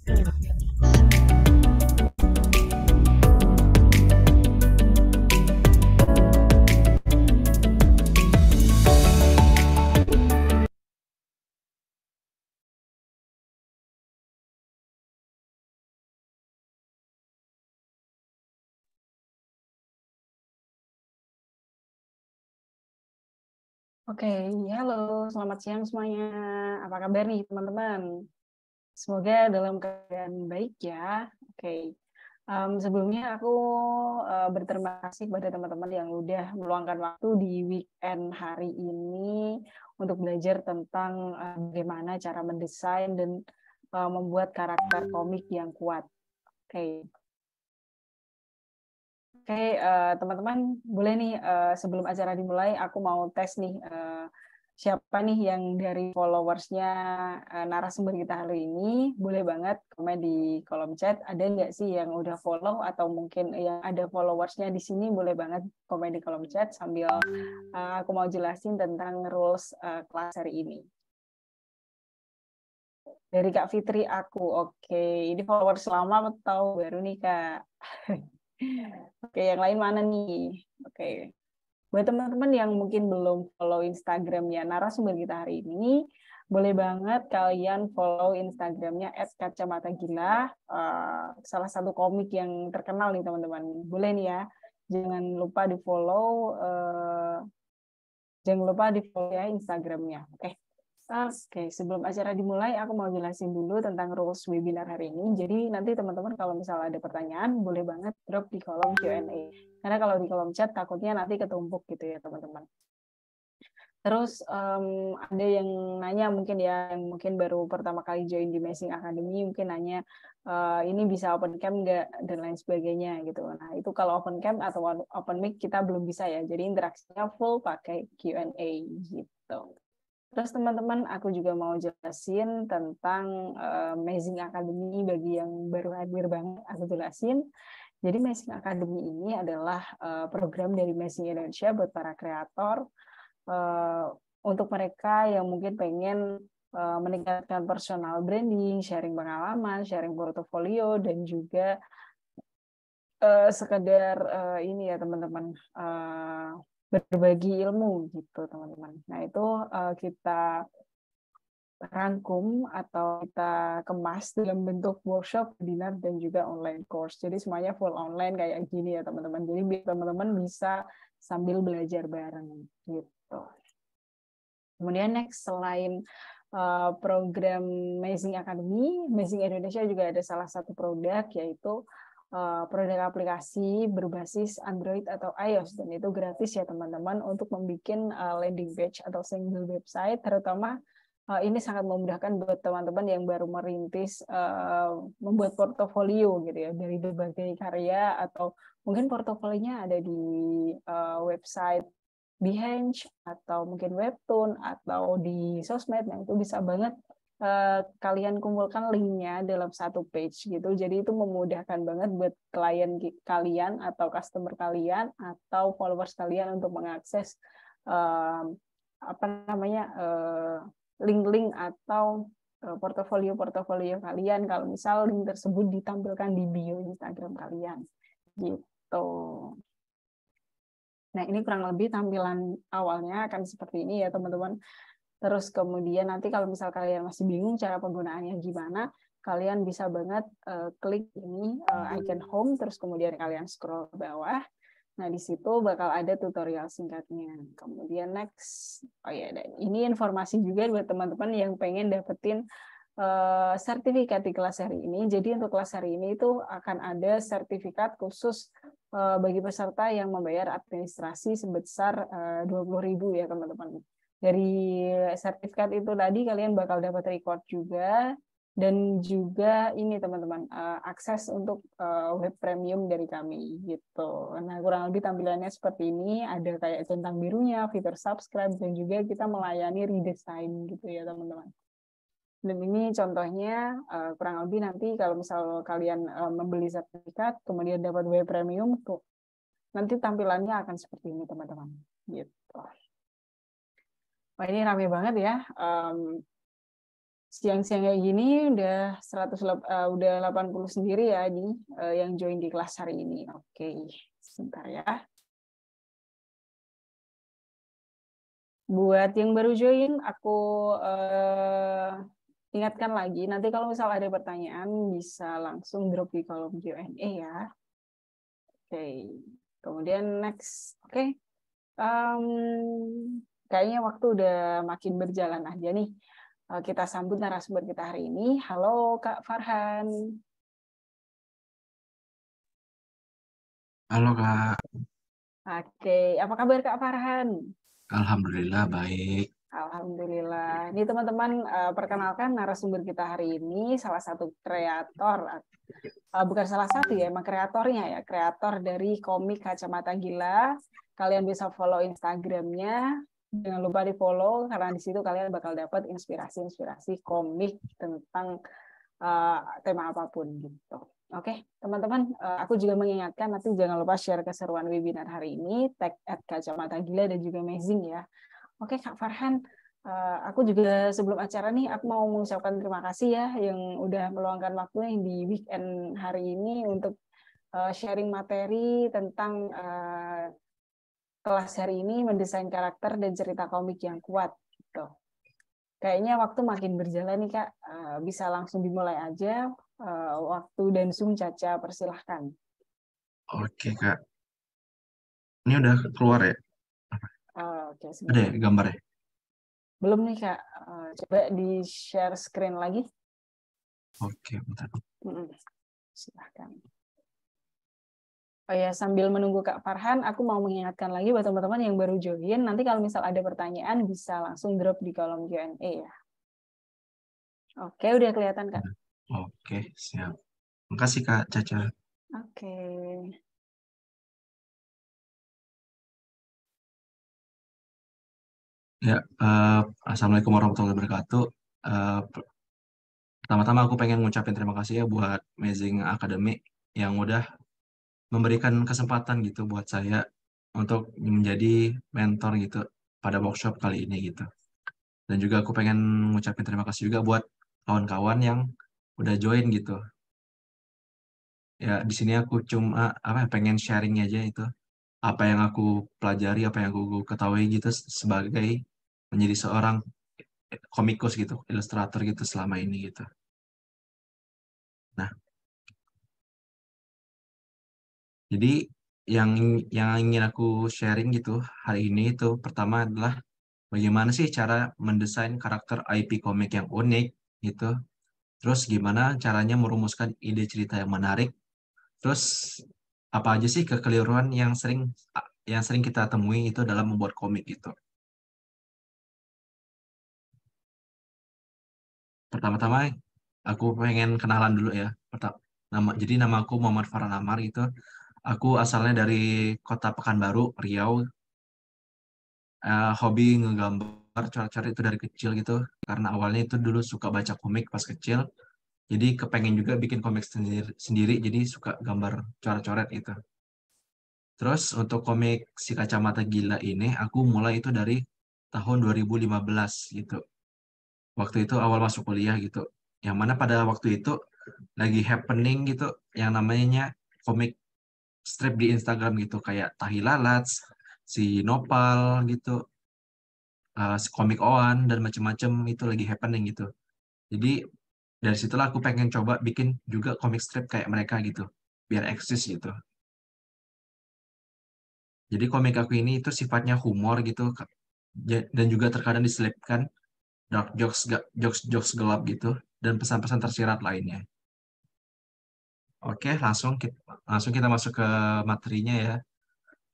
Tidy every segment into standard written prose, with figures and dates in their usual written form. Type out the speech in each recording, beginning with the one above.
Oke, halo, selamat siang semuanya. Apa kabar nih teman-teman? Semoga dalam keadaan baik ya. Oke, sebelumnya aku berterima kasih kepada teman-teman yang udah meluangkan waktu di weekend hari ini untuk belajar tentang bagaimana cara mendesain dan membuat karakter komik yang kuat. Oke. Oke, teman-teman, boleh nih sebelum acara dimulai, aku mau tes nih siapa nih yang dari followers-nya narasumber kita hari ini. Boleh banget komen di kolom chat. Ada nggak sih yang udah follow atau mungkin yang ada followers-nya di sini, boleh banget komen di kolom chat sambil aku mau jelasin tentang rules kelas hari ini. Dari Kak Fitri aku, oke. Ini followers lama atau baru nih Kak? Oke, yang lain mana nih? Oke. Buat teman-teman yang mungkin belum follow Instagramnya narasumber kita hari ini, boleh banget kalian follow Instagramnya @kacamatagila, salah satu komik yang terkenal nih teman-teman. Boleh nih ya, jangan lupa di follow, ya Instagramnya. Oke, sebelum acara dimulai, aku mau jelasin dulu tentang rules webinar hari ini. Jadi nanti teman-teman kalau misalnya ada pertanyaan, boleh banget drop di kolom Q&A. Karena kalau di kolom chat, takutnya nanti ketumpuk gitu ya teman-teman. Terus ada yang nanya mungkin ya, yang mungkin baru pertama kali join di Messing Academy, mungkin nanya ini bisa open cam nggak dan lain sebagainya gitu. Nah itu kalau open cam atau open mic kita belum bisa ya, jadi interaksinya full pakai Q&A gitu. Terus teman-teman, aku juga mau jelasin tentang Amazing Academy bagi yang baru hadir banget, aku jelasin. Jadi Amazing Academy ini adalah program dari Amazing Indonesia buat para kreator, untuk mereka yang mungkin pengen meningkatkan personal branding, sharing pengalaman, sharing portofolio, dan juga sekedar ini ya teman-teman, berbagi ilmu gitu teman-teman. Nah itu kita rangkum atau kita kemas dalam bentuk workshop, webinar, dan juga online course. Jadi semuanya full online kayak gini ya teman-teman. Jadi biar teman-teman bisa sambil belajar bareng gitu. Kemudian next, selain program Amazing Academy, Amazing Indonesia juga ada salah satu produk, yaitu produk aplikasi berbasis Android atau iOS, dan itu gratis ya teman-teman untuk membuat landing page atau single website, terutama ini sangat memudahkan buat teman-teman yang baru merintis membuat portofolio gitu ya, dari berbagai karya, atau mungkin portofolionya ada di website Behance atau mungkin Webtoon atau di sosmed. Nah itu bisa banget kalian kumpulkan linknya dalam satu page gitu. Jadi itu memudahkan banget buat klien kalian atau customer kalian atau followers kalian untuk mengakses apa namanya link-link atau portofolio-portofolio kalian kalau misal link tersebut ditampilkan di bio Instagram kalian gitu. Nah, ini kurang lebih tampilan awalnya akan seperti ini ya, teman-teman. Terus kemudian nanti kalau misal kalian masih bingung cara penggunaannya gimana, kalian bisa banget klik ini icon home, terus kemudian kalian scroll ke bawah. Nah, di situ bakal ada tutorial singkatnya. Kemudian next, oh ya, dan ini informasi juga buat teman-teman yang pengen dapetin sertifikat di kelas hari ini. Jadi untuk kelas hari ini itu akan ada sertifikat khusus bagi peserta yang membayar administrasi sebesar 20.000 ya teman-teman. Dari sertifikat itu tadi kalian bakal dapat record juga, dan juga ini teman-teman akses untuk web premium dari kami gitu. Nah kurang lebih tampilannya seperti ini, ada kayak centang birunya, fitur subscribe, dan juga kita melayani redesign gitu ya teman-teman. Dan ini contohnya kurang lebih nanti kalau misal kalian membeli sertifikat kemudian dapat web premium tuh, nanti tampilannya akan seperti ini teman-teman gitu. Wah ini rame banget ya. siang-siang kayak gini udah 80 sendiri ya di yang join di kelas hari ini. Oke, sebentar ya. Buat yang baru join, aku ingatkan lagi, nanti kalau misal ada pertanyaan bisa langsung drop di kolom Q&A ya. Oke, kemudian next. Oke, kayaknya waktu udah makin berjalan aja nih. Kita sambut narasumber kita hari ini. Halo Kak Farhan. Halo Kak, Oke, apa kabar Kak Farhan? Alhamdulillah baik. Alhamdulillah. Ini teman-teman, perkenalkan narasumber kita hari ini salah satu kreator, bukan salah satu ya, emang kreatornya ya, kreator dari komik Kacamata Gila. Kalian bisa follow Instagramnya, jangan lupa di follow karena di situ kalian bakal dapat inspirasi-inspirasi komik tentang tema apapun gitu. Oke, teman-teman, aku juga mengingatkan nanti jangan lupa share keseruan webinar hari ini, tag @kacamata gila dan juga amazing ya. Oke, Kak Farhan, aku juga sebelum acara nih, aku mau mengucapkan terima kasih ya yang udah meluangkan waktunya di weekend hari ini untuk sharing materi tentang kelas hari ini mendesain karakter dan cerita komik yang kuat. Gitu. Kayaknya waktu makin berjalan nih Kak, bisa langsung dimulai aja. Waktu dan Zoom Caca, persilahkan. Oke Kak, ini udah keluar ya? Oke, Ada ya sebentar. gambarnya? Belum nih Kak, coba di-share screen lagi. Oke, bentar. Silahkan. Oh ya, sambil menunggu Kak Farhan, aku mau mengingatkan lagi buat teman-teman yang baru join, nanti kalau misal ada pertanyaan bisa langsung drop di kolom Q&A ya. Oke, udah kelihatan Kak? Oke, siap. Makasih Kak Caca. Oke. Ya, Assalamualaikum warahmatullahi wabarakatuh. Pertama-tama aku pengen ngucapin terima kasih ya buat Amazing Academy yang udah memberikan kesempatan gitu buat saya untuk menjadi mentor gitu pada workshop kali ini gitu. Dan juga aku pengen ngucapin terima kasih juga buat kawan-kawan yang udah join gitu. Ya, di sini aku cuma pengen sharing aja itu apa yang aku pelajari, apa yang aku ketahui gitu sebagai menjadi seorang komikus gitu, ilustrator gitu selama ini gitu. Nah, jadi yang yang ingin aku sharing gitu hari ini itu pertama adalah bagaimana sih cara mendesain karakter IP komik yang unik gitu. Terus gimana caranya merumuskan ide cerita yang menarik. Terus apa aja sih kekeliruan yang sering kita temui itu dalam membuat komik gitu. Pertama-tama aku pengen kenalan dulu ya. Jadi nama aku Muhammad Farhan Amar gitu. Aku asalnya dari Kota Pekanbaru, Riau. Hobi ngegambar coret-coret itu dari kecil gitu. Karena awalnya itu dulu suka baca komik pas kecil. Jadi kepengen juga bikin komik sendiri, jadi suka gambar coret-coret itu. Terus untuk komik Si Kacamata Gila ini aku mulai itu dari tahun 2015 gitu. Waktu itu awal masuk kuliah gitu. Yang mana pada waktu itu lagi happening gitu yang namanya komik strip di Instagram gitu kayak Tahi Lalat, si Nopal gitu, si Komik Oan dan macem-macem itu lagi happening gitu. Jadi dari situlah aku pengen coba bikin juga komik strip kayak mereka gitu, biar eksis gitu. Jadi komik aku ini itu sifatnya humor gitu dan juga terkadang diselipkan dark jokes jokes jokes gelap gitu dan pesan-pesan tersirat lainnya. Oke, langsung kita masuk ke materinya ya.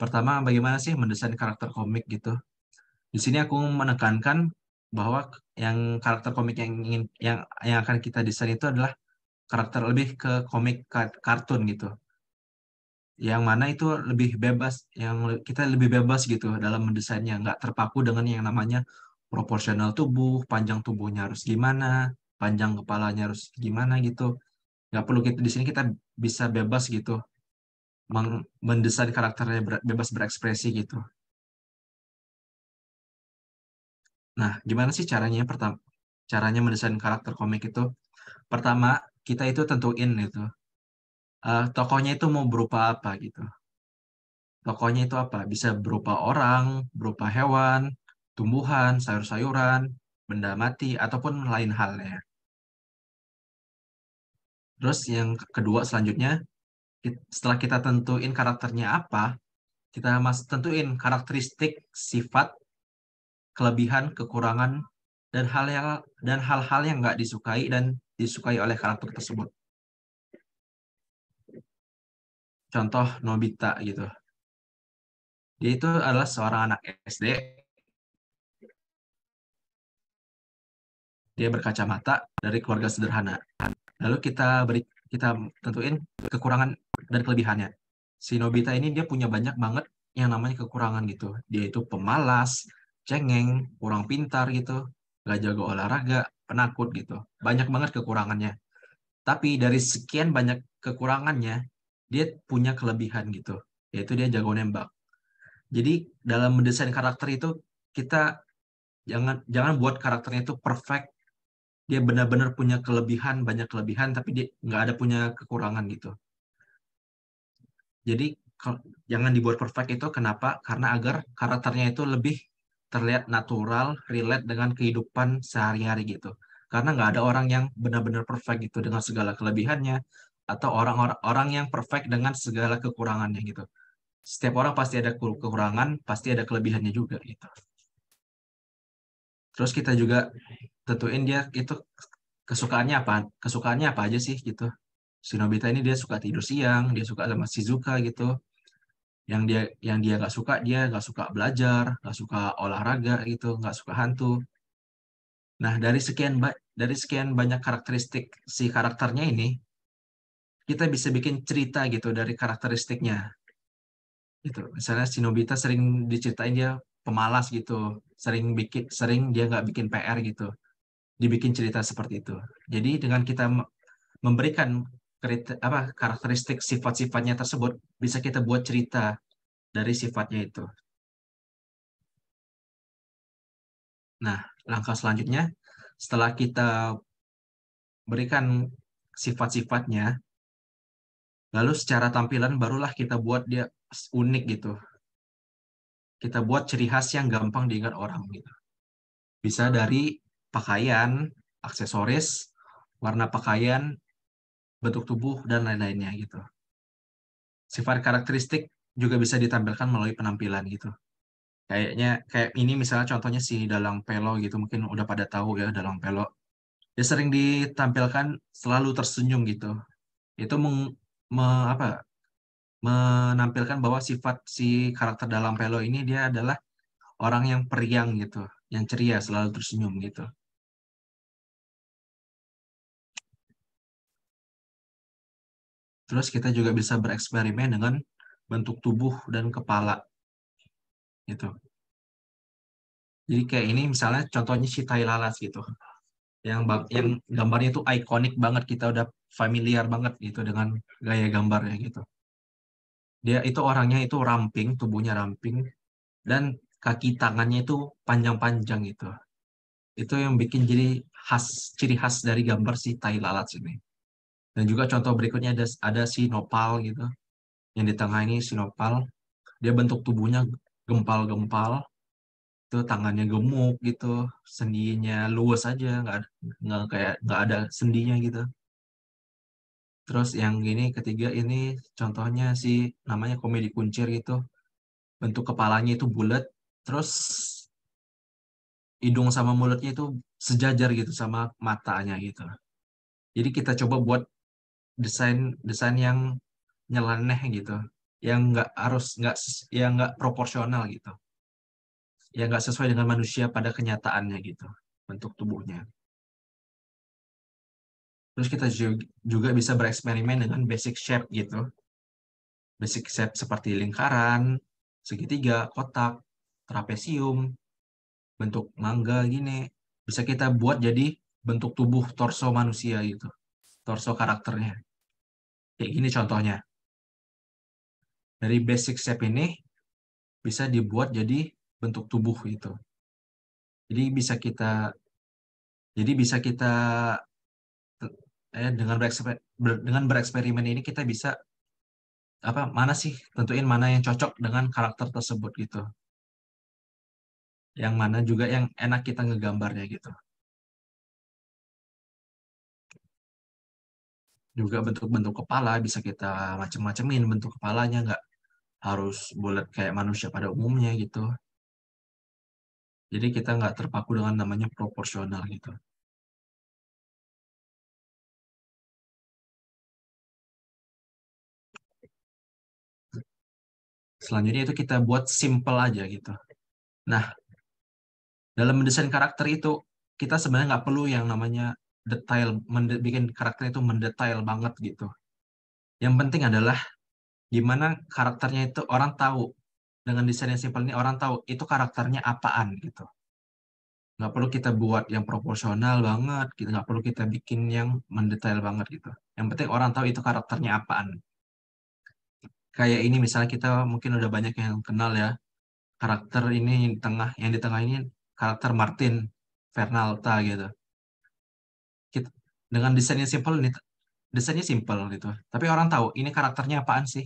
Pertama, bagaimana sih mendesain karakter komik gitu? Di sini aku menekankan bahwa yang karakter komik yang akan kita desain itu adalah karakter lebih ke komik kartun gitu. Yang mana itu lebih bebas, kita lebih bebas gitu dalam mendesainnya, nggak terpaku dengan yang namanya proporsional tubuh, panjang tubuhnya harus gimana, panjang kepalanya harus gimana gitu. Nggak perlu kita di sini kita bisa bebas gitu mendesain karakternya bebas berekspresi gitu. Nah, gimana sih caranya? caranya mendesain karakter komik itu, pertama kita itu tentuin itu tokohnya itu mau berupa apa gitu. Tokohnya itu apa? Bisa berupa orang, berupa hewan, tumbuhan, sayur-sayuran, benda mati, ataupun lain halnya. Terus yang kedua selanjutnya, setelah kita tentuin karakternya apa, kita tentuin karakteristik, sifat, kelebihan, kekurangan, dan hal-hal yang nggak disukai dan disukai oleh karakter tersebut. Contoh Nobita gitu. Dia itu adalah seorang anak SD. Dia berkacamata dari keluarga sederhana. Lalu kita tentuin kekurangan dan kelebihannya. Si Nobita ini dia punya banyak banget yang namanya kekurangan gitu. Dia itu pemalas, cengeng, kurang pintar gitu, nggak jago olahraga, penakut gitu. Banyak banget kekurangannya. Tapi dari sekian banyak kekurangannya, dia punya kelebihan gitu, yaitu dia jago nembak. Jadi dalam mendesain karakter itu kita jangan jangan buat karakternya itu perfect, dia benar-benar punya kelebihan, banyak kelebihan, tapi dia nggak ada punya kekurangan gitu. Jadi jangan dibuat perfect itu kenapa? Karena agar karakternya itu lebih terlihat natural, relate dengan kehidupan sehari-hari gitu. Karena nggak ada orang yang benar-benar perfect gitu dengan segala kelebihannya, atau orang yang perfect dengan segala kekurangannya gitu. Setiap orang pasti ada kekurangan, pasti ada kelebihannya juga gitu. Terus kita juga tentuin dia itu kesukaannya apa aja sih gitu. Si Nobita ini dia suka tidur siang, dia suka sama Shizuka gitu. Yang dia nggak suka belajar, nggak suka olahraga gitu, nggak suka hantu. Nah, dari sekian banyak karakteristik si karakternya ini, kita bisa bikin cerita gitu dari karakteristiknya gitu. Misalnya si Nobita sering diceritain dia pemalas gitu, sering dia nggak bikin PR gitu. Dibikin cerita seperti itu. Jadi dengan kita memberikan karakteristik sifat-sifatnya tersebut, bisa kita buat cerita dari sifatnya itu. Nah, langkah selanjutnya, setelah kita berikan sifat-sifatnya, lalu secara tampilan barulah kita buat dia unik gitu. Kita buat ciri khas yang gampang diingat orang gitu. Bisa dari pakaian, aksesoris, warna pakaian, bentuk tubuh, dan lain-lainnya gitu. Sifat karakteristik juga bisa ditampilkan melalui penampilan gitu. Kayak ini misalnya contohnya si Dalang Pelo gitu, mungkin udah pada tahu ya Dalang Pelo. Dia sering ditampilkan selalu tersenyum gitu. Itu menampilkan bahwa sifat si karakter Dalang Pelo ini dia adalah orang yang periang gitu, yang ceria, selalu tersenyum gitu. Terus kita juga bisa bereksperimen dengan bentuk tubuh dan kepala gitu. Jadi kayak ini misalnya contohnya si Tai Lalat gitu. Yang gambarnya itu ikonik banget, kita udah familiar banget gitu dengan gaya gambarnya gitu. Dia itu orangnya itu ramping, tubuhnya ramping, dan kaki tangannya itu panjang-panjang gitu. Itu yang bikin jadi ciri khas dari gambar si tai lalat ini. Dan juga contoh berikutnya ada si nopal gitu. Yang di tengah ini si nopal, dia bentuk tubuhnya gempal-gempal, itu tangannya gemuk gitu, sendinya luas aja, nggak ada sendinya gitu. Terus yang ini ketiga ini contohnya si namanya komedi kuncir gitu. Bentuk kepalanya itu bulat, terus hidung sama mulutnya itu sejajar gitu sama matanya gitu. Jadi kita coba buat desain desain yang nyeleneh gitu, yang nggak harus nggak yang nggak proporsional gitu, yang nggak sesuai dengan manusia pada kenyataannya gitu bentuk tubuhnya. Terus kita juga bisa bereksperimen dengan basic shape gitu, basic shape seperti lingkaran, segitiga, kotak, trapesium, bentuk mangga gini. Bisa kita buat jadi bentuk tubuh torso manusia gitu, torso karakternya. Kayak gini contohnya. Dari basic shape ini bisa dibuat jadi bentuk tubuh gitu. Jadi bisa kita Jadi bisa kita dengan bereksperimen ini kita bisa mana sih tentuin mana yang cocok dengan karakter tersebut gitu. Yang mana juga yang enak kita ngegambarnya gitu. Juga bentuk-bentuk kepala bisa kita macem-macemin bentuk kepalanya, nggak harus bulat kayak manusia pada umumnya gitu. Jadi kita nggak terpaku dengan namanya proporsional gitu. Selanjutnya itu kita buat simple aja gitu. Nah, dalam mendesain karakter itu kita sebenarnya nggak perlu yang namanya detail, bikin karakter itu mendetail banget gitu. Yang penting adalah gimana karakternya itu orang tahu, dengan desain yang simpel ini orang tahu itu karakternya apaan gitu. Nggak perlu kita buat yang proporsional banget gitu, nggak perlu kita bikin yang mendetail banget gitu. Yang penting orang tahu itu karakternya apaan. Kayak ini misalnya kita mungkin udah banyak yang kenal ya, karakter ini yang di tengah ini karakter Martin Fernalta gitu. Dengan desainnya simple nih, desainnya simple gitu, tapi orang tahu ini karakternya apaan sih.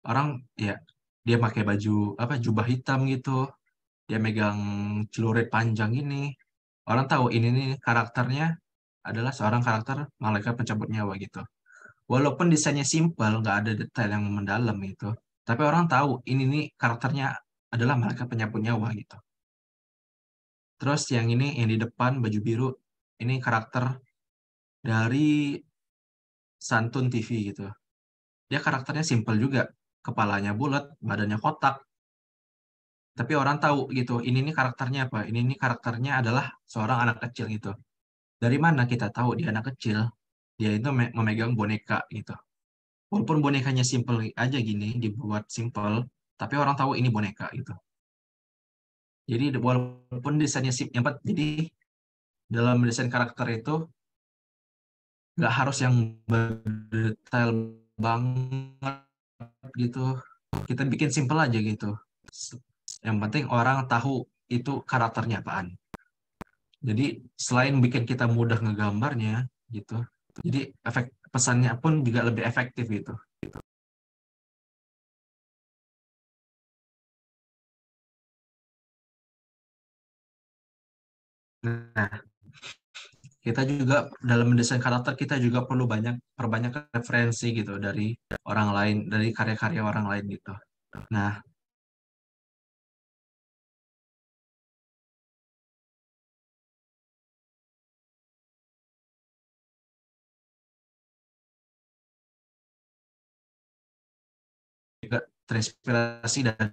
Orang ya, dia pakai baju jubah hitam gitu, dia megang celurit panjang ini, orang tahu ini nih karakternya adalah seorang karakter malaikat pencabut nyawa gitu. Walaupun desainnya simple, nggak ada detail yang mendalam gitu, tapi orang tahu ini nih karakternya adalah malaikat pencabut nyawa gitu. Terus yang ini yang di depan baju biru, ini karakter dari Santun TV gitu. Dia karakternya simple juga, kepalanya bulat, badannya kotak, tapi orang tahu gitu, ini nih karakternya apa? Ini nih karakternya adalah seorang anak kecil gitu. Dari mana kita tahu dia anak kecil? Dia itu memegang boneka gitu. Walaupun bonekanya simple aja gini, dibuat simple, tapi orang tahu ini boneka gitu. Jadi walaupun desainnya jadi dalam desain karakter itu nggak harus yang berdetail banget gitu. Kita bikin simple aja gitu. Yang penting orang tahu itu karakternya apaan. Jadi selain bikin kita mudah ngegambarnya gitu, jadi pesannya pun juga lebih efektif gitu. Nah, kita juga dalam mendesain karakter kita juga perlu perbanyak referensi gitu dari orang lain, dari karya-karya orang lain gitu. Nah, juga terinspirasi dan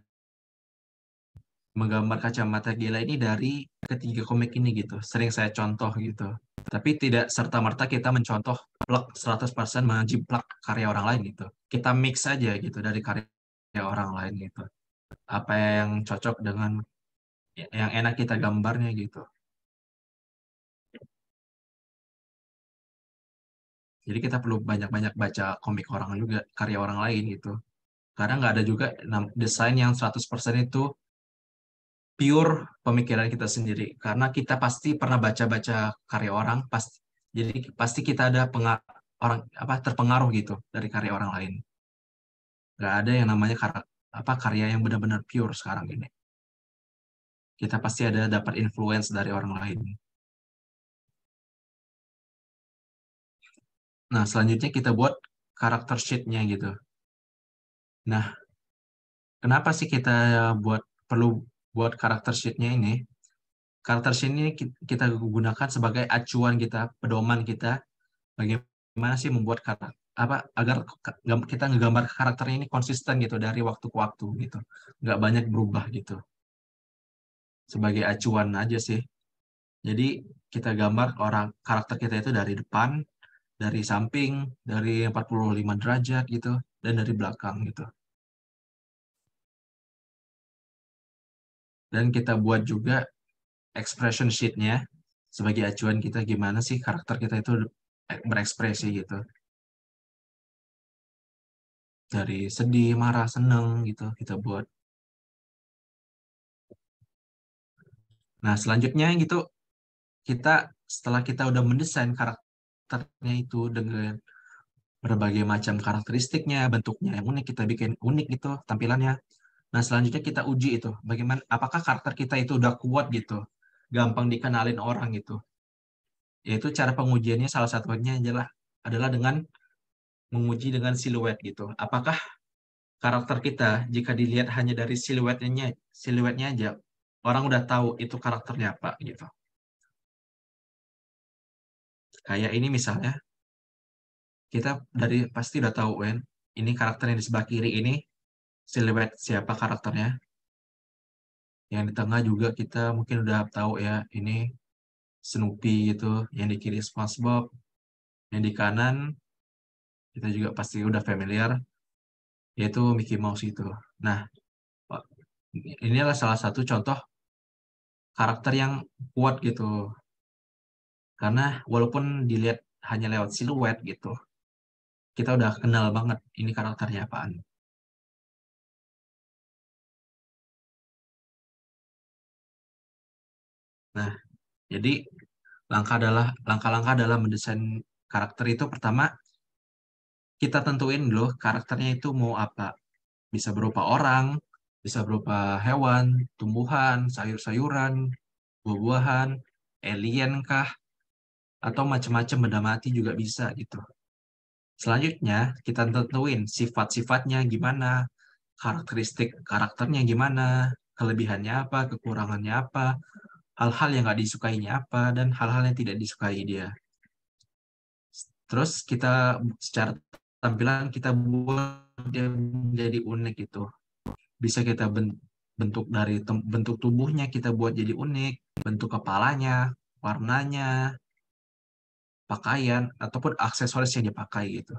menggambar kacamata gila ini dari ketiga komik ini gitu. Sering saya contoh gitu. Tapi tidak serta-merta kita mencontoh plek 100% menjiplak karya orang lain gitu. Kita mix aja gitu dari karya orang lain gitu. Apa yang cocok dengan yang enak kita gambarnya gitu. Jadi kita perlu banyak-banyak baca komik orang juga, karya orang lain gitu. Karena nggak ada juga desain yang 100% itu pure pemikiran kita sendiri. Karena kita pasti pernah baca-baca karya orang, pasti jadi pasti kita ada terpengaruh gitu dari karya orang lain. Nggak ada yang namanya karya yang benar-benar pure sekarang ini. Kita pasti ada dapat influence dari orang lain. Nah, selanjutnya kita buat karakter sheet-nya gitu. Nah, kenapa sih kita perlu buat karakter sheet-nya ini? Karakter sheet ini kita gunakan sebagai acuan kita, pedoman kita, bagaimana sih membuat agar kita ngegambar karakternya ini konsisten gitu dari waktu ke waktu gitu, nggak banyak berubah gitu, sebagai acuan aja sih. Jadi kita gambar orang karakter kita itu dari depan, dari samping, dari 45 derajat gitu, dan dari belakang gitu. Dan kita buat juga expression sheet-nya sebagai acuan kita gimana sih karakter kita itu berekspresi gitu. Dari sedih, marah, seneng gitu kita buat. Nah, selanjutnya gitu setelah kita udah mendesain karakternya itu dengan berbagai macam karakteristiknya, bentuknya yang unik, kita bikin unik gitu tampilannya. Nah, selanjutnya kita uji itu, bagaimana, apakah karakter kita itu udah kuat gitu, gampang dikenalin orang gitu. Yaitu cara pengujiannya salah satunya adalah dengan menguji dengan siluet gitu. Apakah karakter kita jika dilihat hanya dari siluetnya aja, orang udah tahu itu karakternya apa gitu. Kayak ini misalnya, kita pasti udah tahu kan, ini karakter yang di sebelah kiri ini siluet siapa karakternya. Yang di tengah juga kita mungkin udah tahu ya, ini Snoopy gitu, yang di kiri SpongeBob, yang di kanan kita juga pasti udah familiar, yaitu Mickey Mouse itu. Nah, ini adalah salah satu contoh karakter yang kuat gitu. Karena walaupun dilihat hanya lewat siluet gitu, kita udah kenal banget ini karakternya apaan. Nah, jadi langkah-langkah dalam mendesain karakter itu pertama, kita tentuin dulu karakternya itu mau apa. Bisa berupa orang, bisa berupa hewan, tumbuhan, sayur-sayuran, buah-buahan, alien kah, atau macam-macam benda mati juga bisa gitu. Selanjutnya, kita tentuin sifat-sifatnya gimana, karakteristik karakternya gimana, kelebihannya apa, kekurangannya apa, hal-hal yang nggak disukainya apa, dan hal-hal yang tidak disukai dia. Terus kita secara tampilan kita buat dia menjadi unik gitu. Bisa kita bentuk dari bentuk tubuhnya kita buat jadi unik, bentuk kepalanya, warnanya, pakaian, ataupun aksesoris yang dipakai gitu.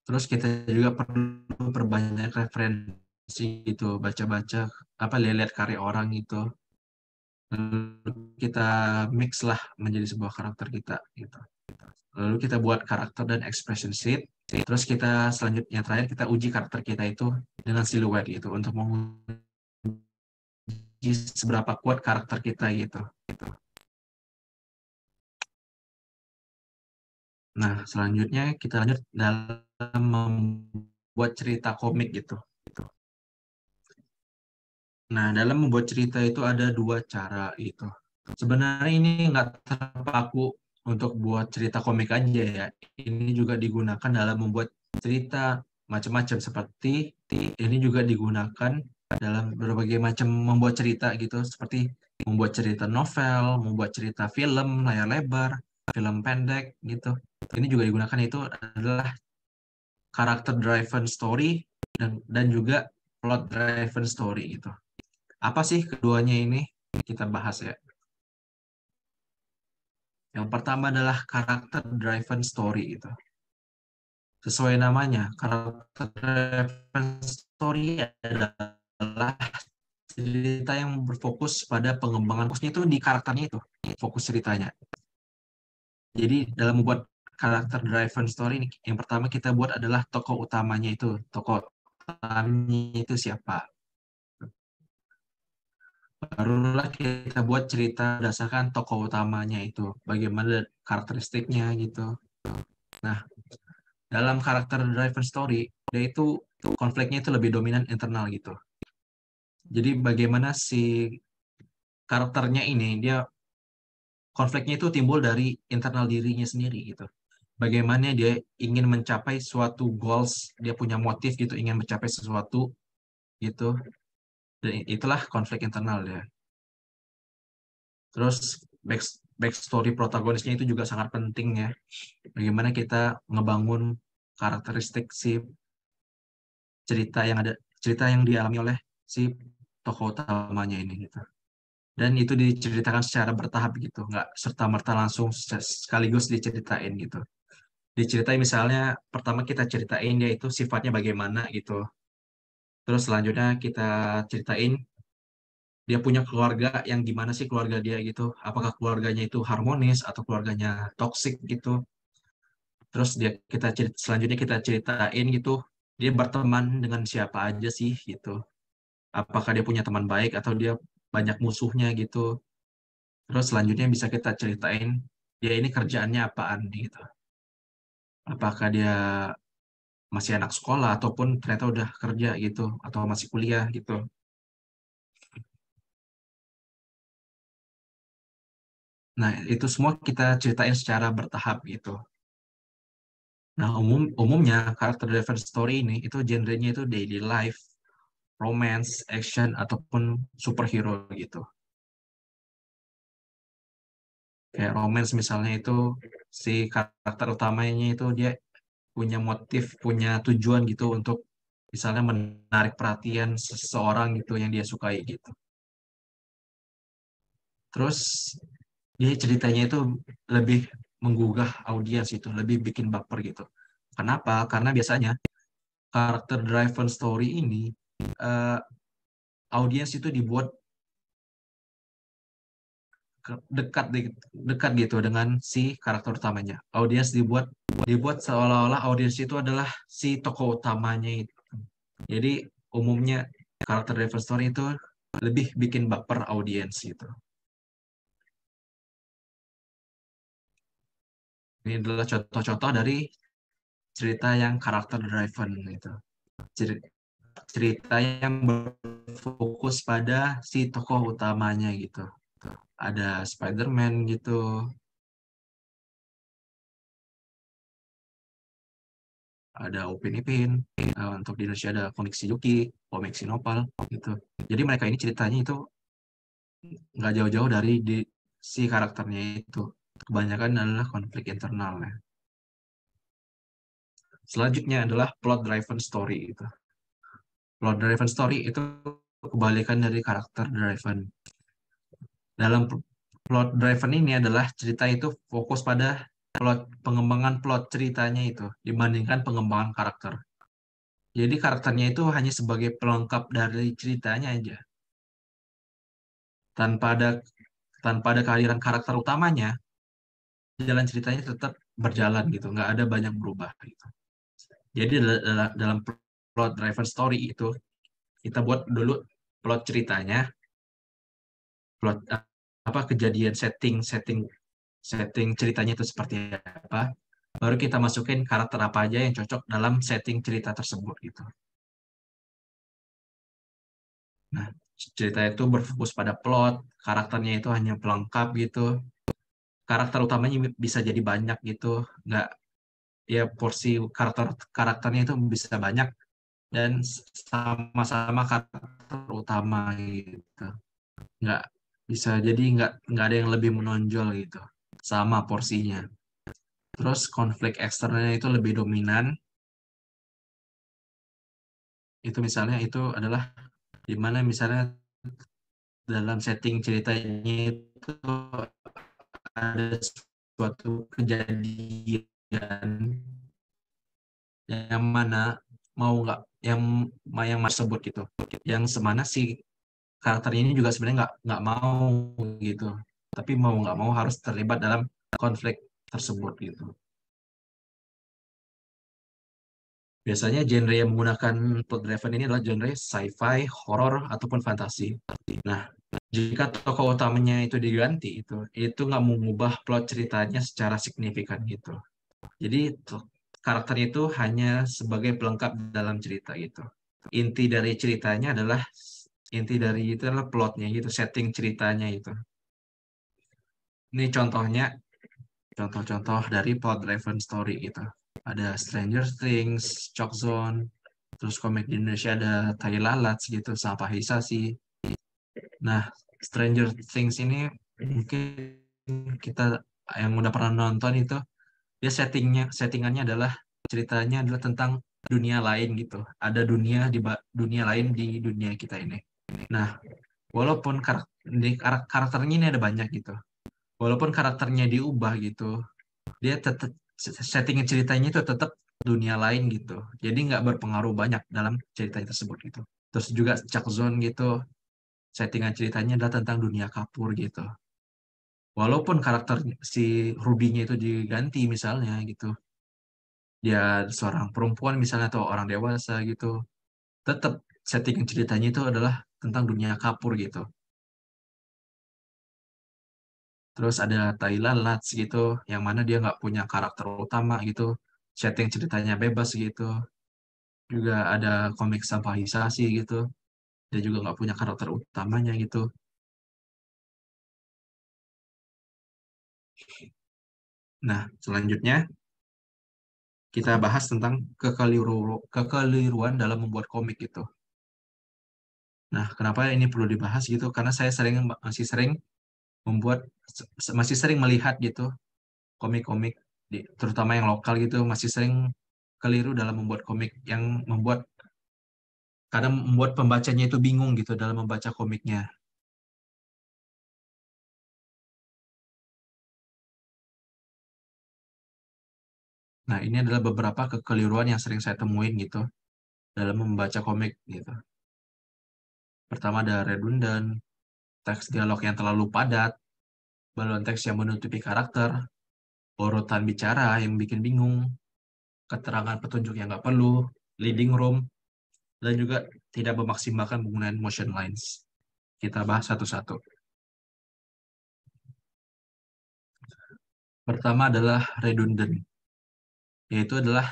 Terus kita juga perlu perbanyak referensi gitu, baca-baca apa lihat karya orang gitu. Lalu kita mix lah menjadi sebuah karakter kita gitu. Lalu kita buat karakter dan expression sheet. Terus kita selanjutnya terakhir kita uji karakter kita itu dengan siluet gitu untuk menguji seberapa kuat karakter kita gitu. Nah, selanjutnya kita lanjut dalam membuat cerita komik gitu. Nah, dalam membuat cerita itu ada dua cara itu. Sebenarnya ini nggak terpaku untuk buat cerita komik aja ya. Ini juga digunakan dalam membuat cerita macam-macam seperti ini juga digunakan dalam berbagai macam membuat cerita gitu seperti membuat cerita novel, membuat cerita film layar lebar, film pendek gitu. Ini juga digunakan itu adalah karakter driven story dan juga plot driven story gitu. Apa sih keduanya ini? Kita bahas ya. Yang pertama adalah karakter driven story itu. Sesuai namanya, karakter driven story adalah cerita yang berfokus pada pengembangan fokusnya itu di karakternya itu, fokus ceritanya. Jadi dalam membuat karakter driven story ini, yang pertama kita buat adalah tokoh utamanya itu. Tokoh utamanya itu siapa? Barulah kita buat cerita berdasarkan tokoh utamanya itu. Bagaimana karakteristiknya gitu. Nah, dalam karakter driven story, dia itu konfliknya itu lebih dominan internal gitu. Jadi bagaimana si karakternya ini, dia konfliknya itu timbul dari internal dirinya sendiri gitu. Bagaimana dia ingin mencapai suatu goals, dia punya motif gitu, ingin mencapai sesuatu gitu. Dan itulah konflik internal ya. Terus backstory protagonisnya itu juga sangat penting ya. Bagaimana kita ngebangun karakteristik si cerita yang dialami oleh si tokoh utamanya ini gitu. Dan itu diceritakan secara bertahap gitu, nggak serta-merta langsung sekaligus diceritain gitu. Diceritain misalnya pertama kita ceritain dia itu sifatnya bagaimana gitu. Terus selanjutnya kita ceritain dia punya keluarga yang gimana sih keluarga dia gitu. Apakah keluarganya itu harmonis atau keluarganya toksik gitu. Terus selanjutnya kita ceritain gitu dia berteman dengan siapa aja sih gitu. Apakah dia punya teman baik atau dia banyak musuhnya gitu. Terus selanjutnya bisa kita ceritain dia ini kerjaannya apaan gitu. Apakah dia masih anak sekolah ataupun ternyata udah kerja gitu atau masih kuliah gitu. Nah, itu semua kita ceritain secara bertahap gitu. Nah, umumnya karakter driven story ini itu genrenya itu daily life, romance, action ataupun superhero gitu. Kayak romance misalnya itu si karakter utamanya itu dia punya motif, punya tujuan gitu untuk misalnya menarik perhatian seseorang gitu yang dia sukai gitu. Terus dia ceritanya itu lebih menggugah audiens itu, lebih bikin baper gitu. Kenapa? Karena biasanya karakter driven story ini eh, audiens itu dibuat dekat gitu dengan si karakter utamanya. Audiens dibuat dibuat seolah-olah audiens itu adalah si tokoh utamanya itu. Jadi umumnya karakter driven story itu lebih bikin baper audiens gitu. Ini adalah contoh-contoh dari cerita yang karakter driven gitu. Cerita yang berfokus pada si tokoh utamanya gitu. Ada Spider-Man gitu, ada Upin Ipin, untuk di Indonesia ada Komik si Yuki, Komik si Nopal gitu. Jadi mereka ini ceritanya itu nggak jauh-jauh dari si karakternya itu. Kebanyakan adalah konflik internal ya. Selanjutnya adalah plot driven story itu. Plot driven story itu kebalikan dari karakter driven. Dalam plot driven ini adalah cerita itu fokus pada pengembangan plot ceritanya itu dibandingkan pengembangan karakter. Jadi karakternya itu hanya sebagai pelengkap dari ceritanya aja. Tanpa ada kehadiran karakter utamanya, jalan ceritanya tetap berjalan gitu, nggak ada banyak berubah gitu. Jadi dalam plot driven story itu kita buat dulu plot ceritanya, plot apa kejadian setting setting setting ceritanya itu seperti apa, baru kita masukin karakter apa aja yang cocok dalam setting cerita tersebut gitu. Nah, cerita itu berfokus pada plot, karakternya itu hanya pelengkap gitu. Karakter utamanya bisa jadi banyak gitu, nggak ya porsi karakternya itu bisa banyak dan sama-sama karakter utama gitu. Nggak bisa jadi nggak ada yang lebih menonjol gitu, sama porsinya. Terus konflik eksternalnya itu lebih dominan. Itu misalnya itu adalah di mana misalnya dalam setting ceritanya itu ada suatu kejadian yang mana mau nggak yang mas sebut gitu, yang semana si karakter ini juga sebenarnya nggak mau gitu, tapi mau nggak mau harus terlibat dalam konflik tersebut gitu. Biasanya genre yang menggunakan plot driven ini adalah genre sci-fi, horror ataupun fantasi. Nah, jika tokoh utamanya itu diganti, itu nggak mengubah plot ceritanya secara signifikan gitu. Jadi karakternya itu hanya sebagai pelengkap dalam cerita gitu. Inti dari ceritanya adalah inti dari itu adalah plotnya gitu, setting ceritanya itu. Ini contoh-contoh dari plot driven story gitu. Ada Stranger Things, Chalk Zone, terus komik di Indonesia ada Tai Lalat gitu, Sampah Hisasi. Nah, Stranger Things ini mungkin kita yang udah pernah nonton itu, dia settingannya adalah ceritanya adalah tentang dunia lain gitu. Ada dunia lain di dunia kita ini. Nah, walaupun karakternya ini ada banyak gitu. Walaupun karakternya diubah gitu, dia tetap settingan ceritanya itu tetap dunia lain gitu. Jadi nggak berpengaruh banyak dalam ceritanya tersebut gitu. Terus juga Chuck Zone gitu, settingan ceritanya adalah tentang dunia kapur gitu. Walaupun karakter si Ruby-nya itu diganti misalnya gitu, dia seorang perempuan misalnya atau orang dewasa gitu, tetap settingan ceritanya itu adalah tentang dunia kapur gitu. Terus ada Thailand Lats gitu, yang mana dia nggak punya karakter utama gitu, setting ceritanya bebas gitu. Juga ada komik sampah Hisashi gitu, dia juga nggak punya karakter utamanya gitu. Nah, selanjutnya kita bahas tentang kekeliruan dalam membuat komik gitu. Nah, kenapa ini perlu dibahas gitu? Karena saya masih sering membuat, masih sering melihat gitu komik-komik, terutama yang lokal gitu, masih sering keliru dalam membuat komik yang kadang membuat pembacanya itu bingung gitu dalam membaca komiknya. Nah, ini adalah beberapa kekeliruan yang sering saya temuin gitu dalam membaca komik gitu. Pertama ada redundant, teks dialog yang terlalu padat, balon teks yang menutupi karakter, urutan bicara yang bikin bingung, keterangan petunjuk yang nggak perlu, leading room, dan juga tidak memaksimalkan penggunaan motion lines. Kita bahas satu-satu. Pertama adalah redundant, yaitu adalah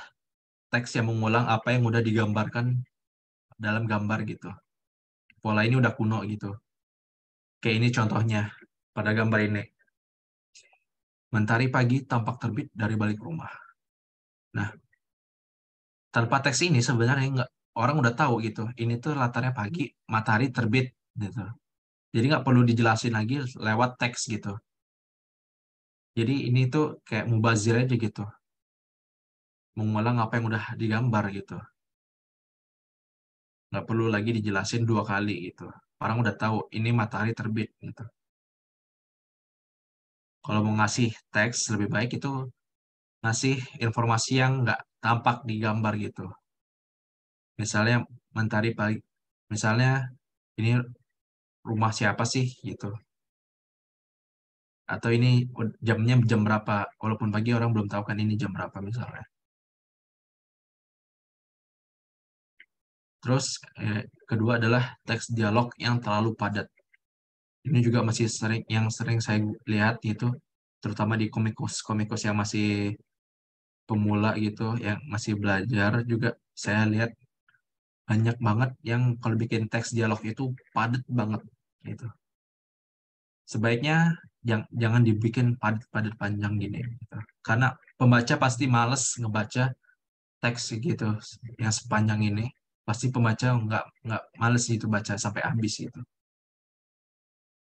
teks yang mengulang apa yang udah digambarkan dalam gambar gitu. Pola ini udah kuno gitu. Kayak ini contohnya pada gambar ini. Mentari pagi tampak terbit dari balik rumah. Nah, tanpa teks ini sebenarnya nggak, orang udah tahu gitu. Ini tuh latarnya pagi, matahari terbit gitu. Jadi nggak perlu dijelasin lagi lewat teks gitu. Jadi ini tuh kayak mubazir aja gitu. Mengulang apa yang udah digambar gitu. Nggak perlu lagi dijelasin dua kali gitu. Orang udah tahu ini matahari terbit gitu. Kalau mau ngasih teks lebih baik itu ngasih informasi yang nggak tampak di gambar gitu. Misalnya mentari pagi, misalnya ini rumah siapa sih gitu. Atau ini jamnya jam berapa, walaupun pagi orang belum tahu kan ini jam berapa misalnya. Terus kedua adalah teks dialog yang terlalu padat. Ini juga masih sering saya lihat gitu, terutama di komikus yang masih pemula gitu, yang masih belajar juga saya lihat banyak banget yang kalau bikin teks dialog itu padat banget gitu. Sebaiknya jangan dibikin padat-padat panjang gini gitu. Karena pembaca pasti males ngebaca teks gitu yang sepanjang ini. Pasti pembaca nggak males gitu baca sampai habis gitu.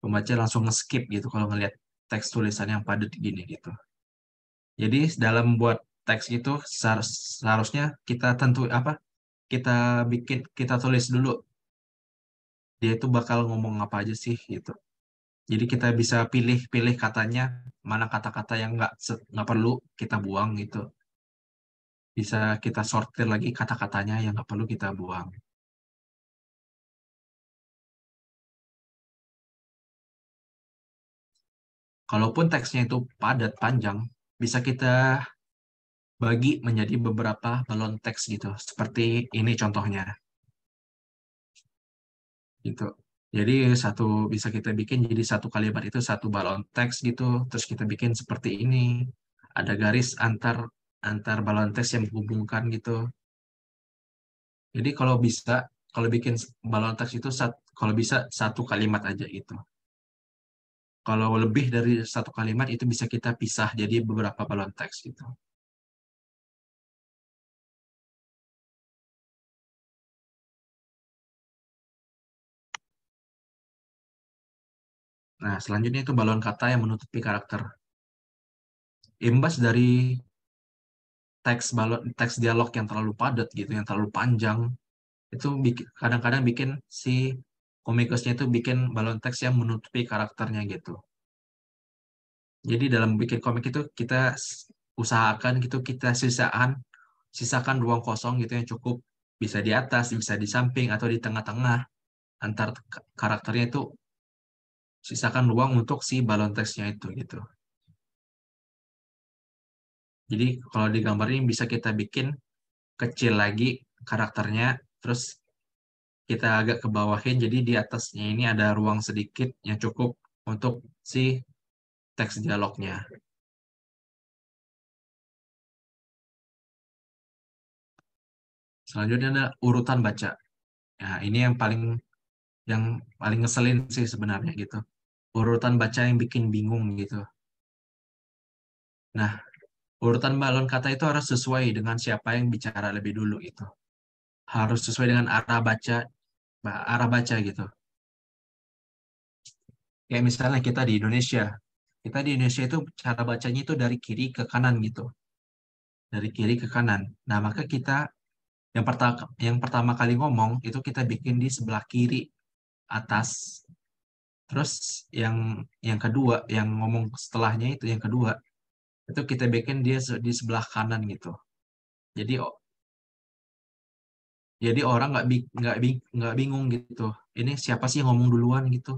Pembaca langsung nge-skip gitu kalau ngelihat teks tulisan yang padat gini gitu. Jadi dalam buat teks itu seharusnya kita apa? Kita tulis dulu dia itu bakal ngomong apa aja sih gitu. Jadi kita bisa pilih-pilih katanya, mana kata-kata yang nggak perlu kita buang gitu. Bisa kita sortir lagi kata-katanya yang nggak perlu kita buang. Kalaupun teksnya itu padat, panjang, bisa kita bagi menjadi beberapa balon teks gitu. Seperti ini contohnya. Gitu. Jadi bisa kita bikin jadi satu kalimat itu satu balon teks gitu. Terus kita bikin seperti ini. Ada garis antar balon teks yang menghubungkan gitu. Jadi kalau bikin balon teks itu kalau bisa satu kalimat aja gitu. Kalau lebih dari satu kalimat itu bisa kita pisah jadi beberapa balon teks gitu. Nah, selanjutnya itu balon kata yang menutupi karakter. Imbas dari teks dialog yang terlalu padat gitu, yang terlalu panjang, itu kadang-kadang bikin si komikusnya itu bikin balon teks yang menutupi karakternya gitu. Jadi dalam bikin komik itu kita usahakan gitu kita sisakan ruang kosong gitu yang cukup, bisa di atas, bisa di samping atau di tengah-tengah antar karakternya itu, sisakan ruang untuk si balon teksnya itu gitu. Jadi kalau di gambar ini bisa kita bikin kecil lagi karakternya, terus kita agak ke bawahin jadi di atasnya ini ada ruang sedikit yang cukup untuk si teks dialognya. Selanjutnya ada urutan baca. Nah, ini yang paling ngeselin sih sebenarnya gitu. Urutan baca yang bikin bingung gitu. Nah, urutan balon kata itu harus sesuai dengan siapa yang bicara lebih dulu itu. Harus sesuai dengan arah baca gitu. Kayak misalnya kita di Indonesia. Kita di Indonesia itu cara bacanya itu dari kiri ke kanan gitu. Dari kiri ke kanan. Nah, maka kita yang pertama kali ngomong itu kita bikin di sebelah kiri atas. Terus yang kedua, yang ngomong setelahnya itu yang kedua, itu kita bikin dia di sebelah kanan gitu. Jadi jadi orang nggak bingung gitu. Ini siapa sih yang ngomong duluan gitu.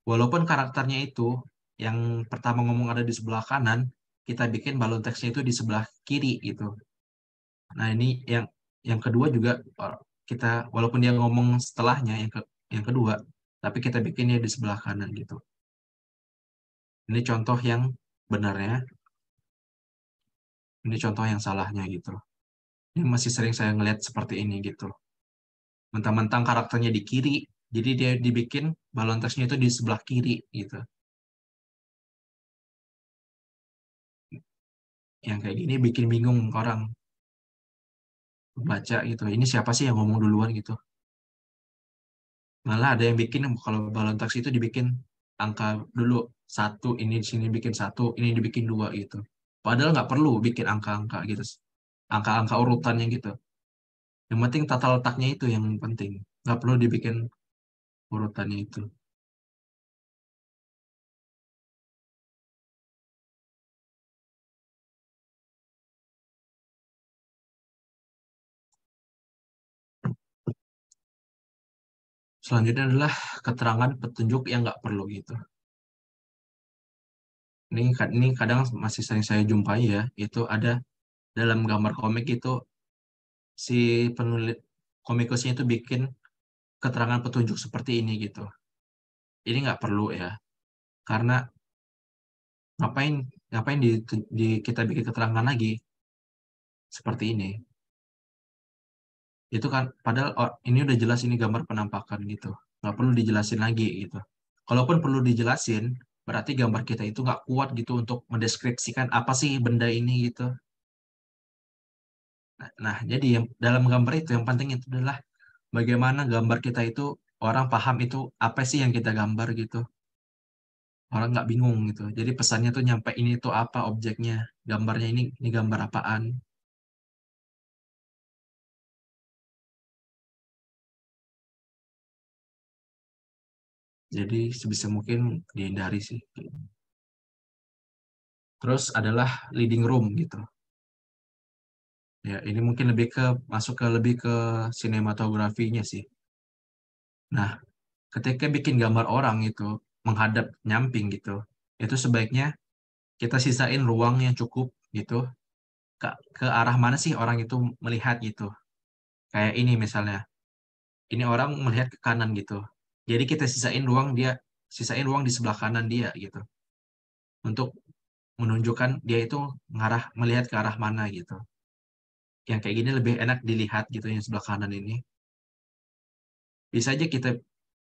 Walaupun karakternya itu yang pertama ngomong ada di sebelah kanan, kita bikin balon teksnya itu di sebelah kiri gitu. Nah, ini yang kedua juga kita walaupun dia ngomong setelahnya yang kedua, tapi kita bikinnya di sebelah kanan gitu. Ini contoh yang benarnya, ini contoh yang salahnya gitu. Ini masih sering saya ngeliat seperti ini gitu. Mentang-mentang karakternya di kiri, jadi dia dibikin balon teksnya itu di sebelah kiri gitu. Yang kayak gini bikin bingung orang baca gitu. Ini siapa sih yang ngomong duluan gitu. Malah ada yang bikin kalau balon teks itu dibikin angka dulu satu, ini di sini bikin satu, ini dibikin dua gitu. Padahal nggak perlu bikin angka-angka gitu, angka-angka urutannya gitu. Yang penting tata letaknya itu yang penting. Nggak perlu dibikin urutannya itu. Selanjutnya adalah keterangan petunjuk yang nggak perlu gitu. Ini kadang masih sering saya jumpai ya, itu ada dalam gambar komik itu si penulis komikusnya itu bikin keterangan petunjuk seperti ini gitu. Ini nggak perlu ya, karena ngapain ngapain kita bikin keterangan lagi seperti ini. Itu kan padahal ini udah jelas ini gambar penampakan gitu. Nggak perlu dijelasin lagi gitu. Kalaupun perlu dijelasin, berarti gambar kita itu nggak kuat gitu untuk mendeskripsikan apa sih benda ini gitu. Nah, jadi yang dalam gambar itu yang penting itu adalah bagaimana gambar kita itu orang paham itu apa sih yang kita gambar gitu. Orang nggak bingung gitu. Jadi pesannya tuh nyampe ini tuh apa objeknya, gambarnya ini gambar apaan. Jadi sebisa mungkin dihindari sih. Terus adalah leading room gitu. Ya, ini mungkin masuk ke lebih ke sinematografinya sih. Nah, ketika bikin gambar orang itu menghadap nyamping gitu, itu sebaiknya kita sisain ruang yang cukup gitu ke arah mana sih orang itu melihat gitu. Kayak ini misalnya, ini orang melihat ke kanan gitu. Jadi kita sisain ruang di sebelah kanan dia gitu untuk menunjukkan dia itu melihat ke arah mana gitu. Yang kayak gini lebih enak dilihat gitu yang sebelah kanan ini. Bisa aja kita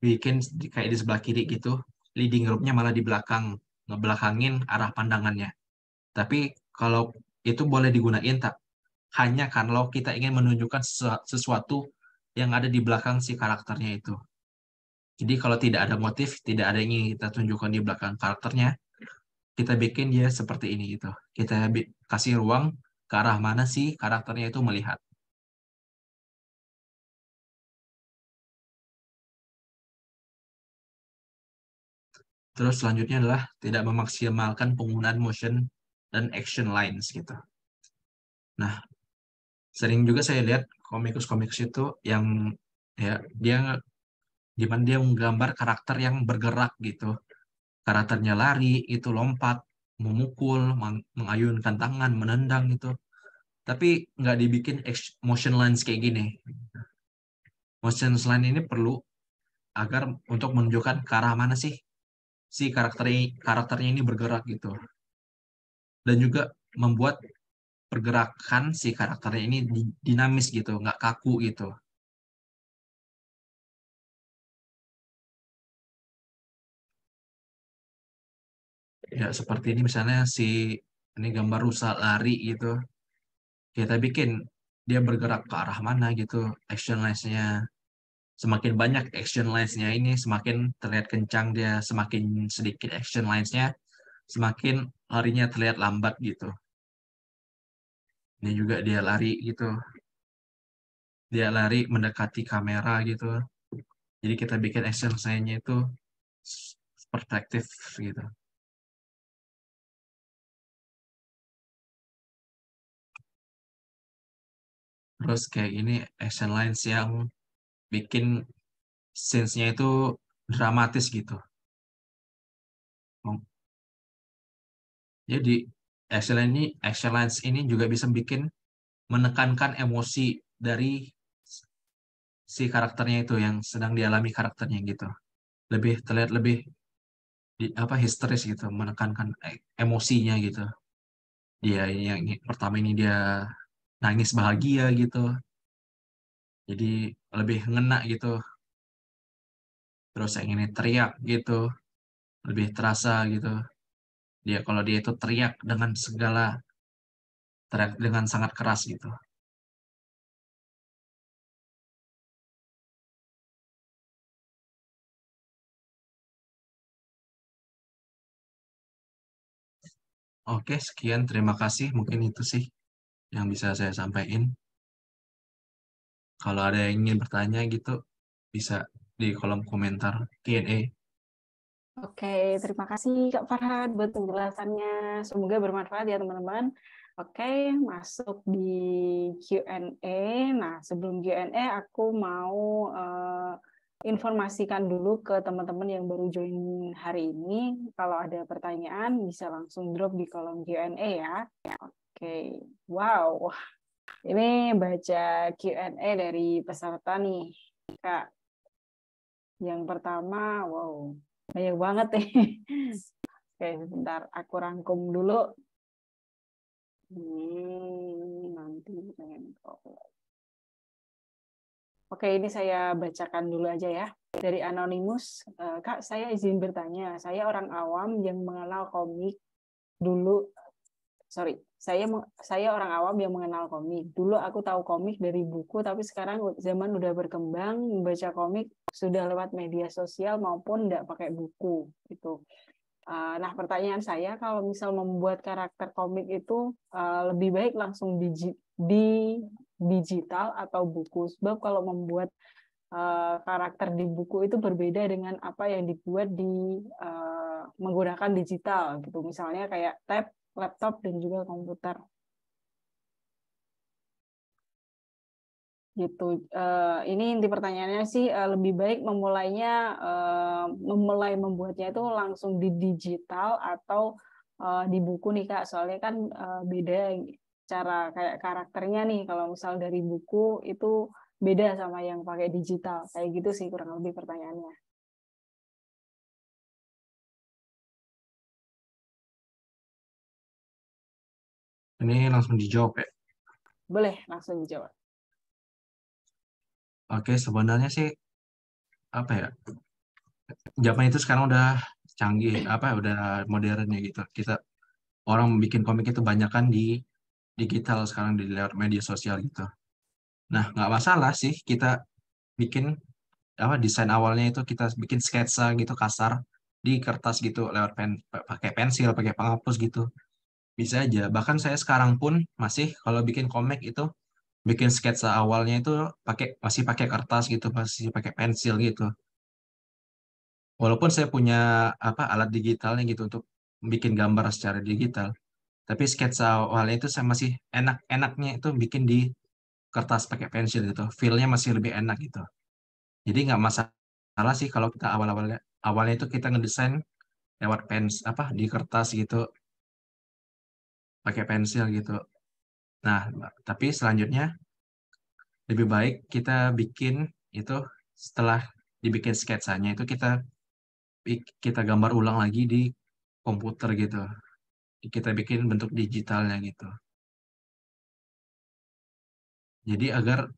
bikin kayak di sebelah kiri gitu, leading rope-nya malah di belakang, ngebelakangin arah pandangannya. Tapi kalau itu boleh digunain tak hanya kalau kita ingin menunjukkan sesuatu yang ada di belakang si karakternya itu. Jadi kalau tidak ada motif, tidak ada yang ingin kita tunjukkan di belakang karakternya, kita bikin dia seperti ini gitu. Kita kasih ruang ke arah mana sih karakternya itu melihat. Terus selanjutnya adalah tidak memaksimalkan penggunaan motion dan action lines gitu. Nah, sering juga saya lihat komikus-komikus itu yang ya dia menggambar karakter yang bergerak gitu. Karakternya lari, itu lompat, memukul, mengayunkan tangan, menendang gitu. Tapi nggak dibikin motion lines kayak gini. Motion line ini perlu agar untuk menunjukkan ke arah mana sih si karakternya ini bergerak gitu. Dan juga membuat pergerakan si karakternya ini dinamis gitu, nggak kaku gitu. Ya seperti ini misalnya ini gambar rusa lari gitu. Kita bikin dia bergerak ke arah mana gitu, action lines-nya. Semakin banyak action lines-nya ini, semakin terlihat kencang dia, semakin sedikit action lines-nya, semakin larinya terlihat lambat gitu. Ini juga dia lari gitu. Dia lari mendekati kamera gitu. Jadi kita bikin action line-nya itu perspektif gitu. Terus kayak ini action lines yang bikin scenes-nya itu dramatis gitu. Jadi action lines ini juga bisa bikin menekankan emosi dari si karakternya itu yang sedang dialami karakternya gitu. Lebih terlihat lebih histeris gitu, menekankan emosinya gitu. Dia yang pertama ini dia nangis bahagia gitu. Jadi lebih ngena gitu. Terus yang ini teriak gitu, lebih terasa gitu. Kalau dia itu teriak dengan teriak dengan sangat keras gitu. Oke, sekian. Terima kasih. Mungkin itu sih yang bisa saya sampaikan. Kalau ada yang ingin bertanya gitu, bisa di kolom komentar Q&A. Oke, terima kasih Kak Farhad buat penjelasannya. Semoga bermanfaat ya teman-teman. Oke, masuk di Q&A. Nah, sebelum Q&A aku mau informasikan dulu ke teman-teman yang baru join hari ini. Kalau ada pertanyaan bisa langsung drop di kolom Q&A ya. Oke, wow. Ini baca Q&A dari peserta nih, Kak. Yang pertama, wow, banyak banget nih. Oke, sebentar. Aku rangkum dulu. Nanti pengen. Oke, ini saya bacakan dulu aja ya. Dari Anonymous, Kak, saya izin bertanya. Saya orang awam yang mengenal komik dulu. Sorry, saya orang awam yang mengenal komik. Dulu aku tahu komik dari buku, tapi sekarang zaman udah berkembang, membaca komik sudah lewat media sosial maupun nggak pakai buku. Gitu. Nah, pertanyaan saya, kalau misal membuat karakter komik itu lebih baik langsung di digital atau buku? Sebab kalau membuat karakter di buku itu berbeda dengan apa yang dibuat menggunakan digital, gitu. Misalnya kayak tab, laptop, dan juga komputer. Gitu. Ini inti pertanyaannya sih lebih baik memulai membuatnya itu langsung di digital atau di buku nih Kak. Soalnya kan beda cara kayak karakternya nih. Kalau misal dari buku itu beda sama yang pakai digital. Kayak gitu sih kurang lebih pertanyaannya. Ini langsung dijawab ya. Boleh langsung dijawab. Oke, sebenarnya sih apa ya? Zaman itu sekarang udah canggih, udah modern ya gitu. Orang bikin komik itu banyak kan di digital sekarang di lewat media sosial gitu. Nah, nggak masalah sih kita bikin desain awalnya itu kita bikin sketsa gitu kasar di kertas gitu lewat pakai pensil, pakai penghapus gitu. Bisa aja. Bahkan saya sekarang pun masih kalau bikin komik itu bikin sketsa awalnya itu masih pakai kertas gitu, masih pakai pensil gitu. Walaupun saya punya alat digitalnya gitu untuk bikin gambar secara digital, tapi sketsa awalnya itu saya masih enak-enaknya itu bikin di kertas pakai pensil gitu. Feel-nya masih lebih enak gitu. Jadi nggak masalah sih kalau kita awalnya itu kita ngedesain lewat di kertas gitu, pakai pensil gitu. Nah, tapi selanjutnya lebih baik kita bikin itu setelah dibikin sketsanya itu kita kita gambar ulang lagi di komputer gitu. Kita bikin bentuk digitalnya gitu. Jadi agar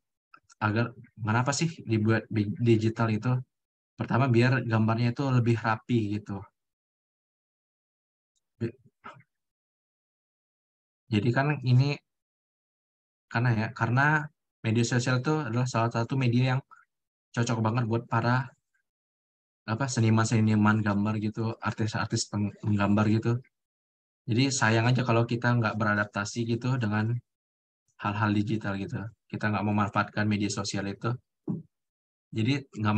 agar kenapa sih dibuat digital itu? Pertama biar gambarnya itu lebih rapi gitu. Jadi kan ini karena media sosial itu adalah salah satu media yang cocok banget buat para seniman-seniman gambar gitu, artis-artis penggambar gitu. Jadi sayang aja kalau kita nggak beradaptasi gitu dengan hal-hal digital gitu. Kita nggak memanfaatkan media sosial itu. Jadi nggak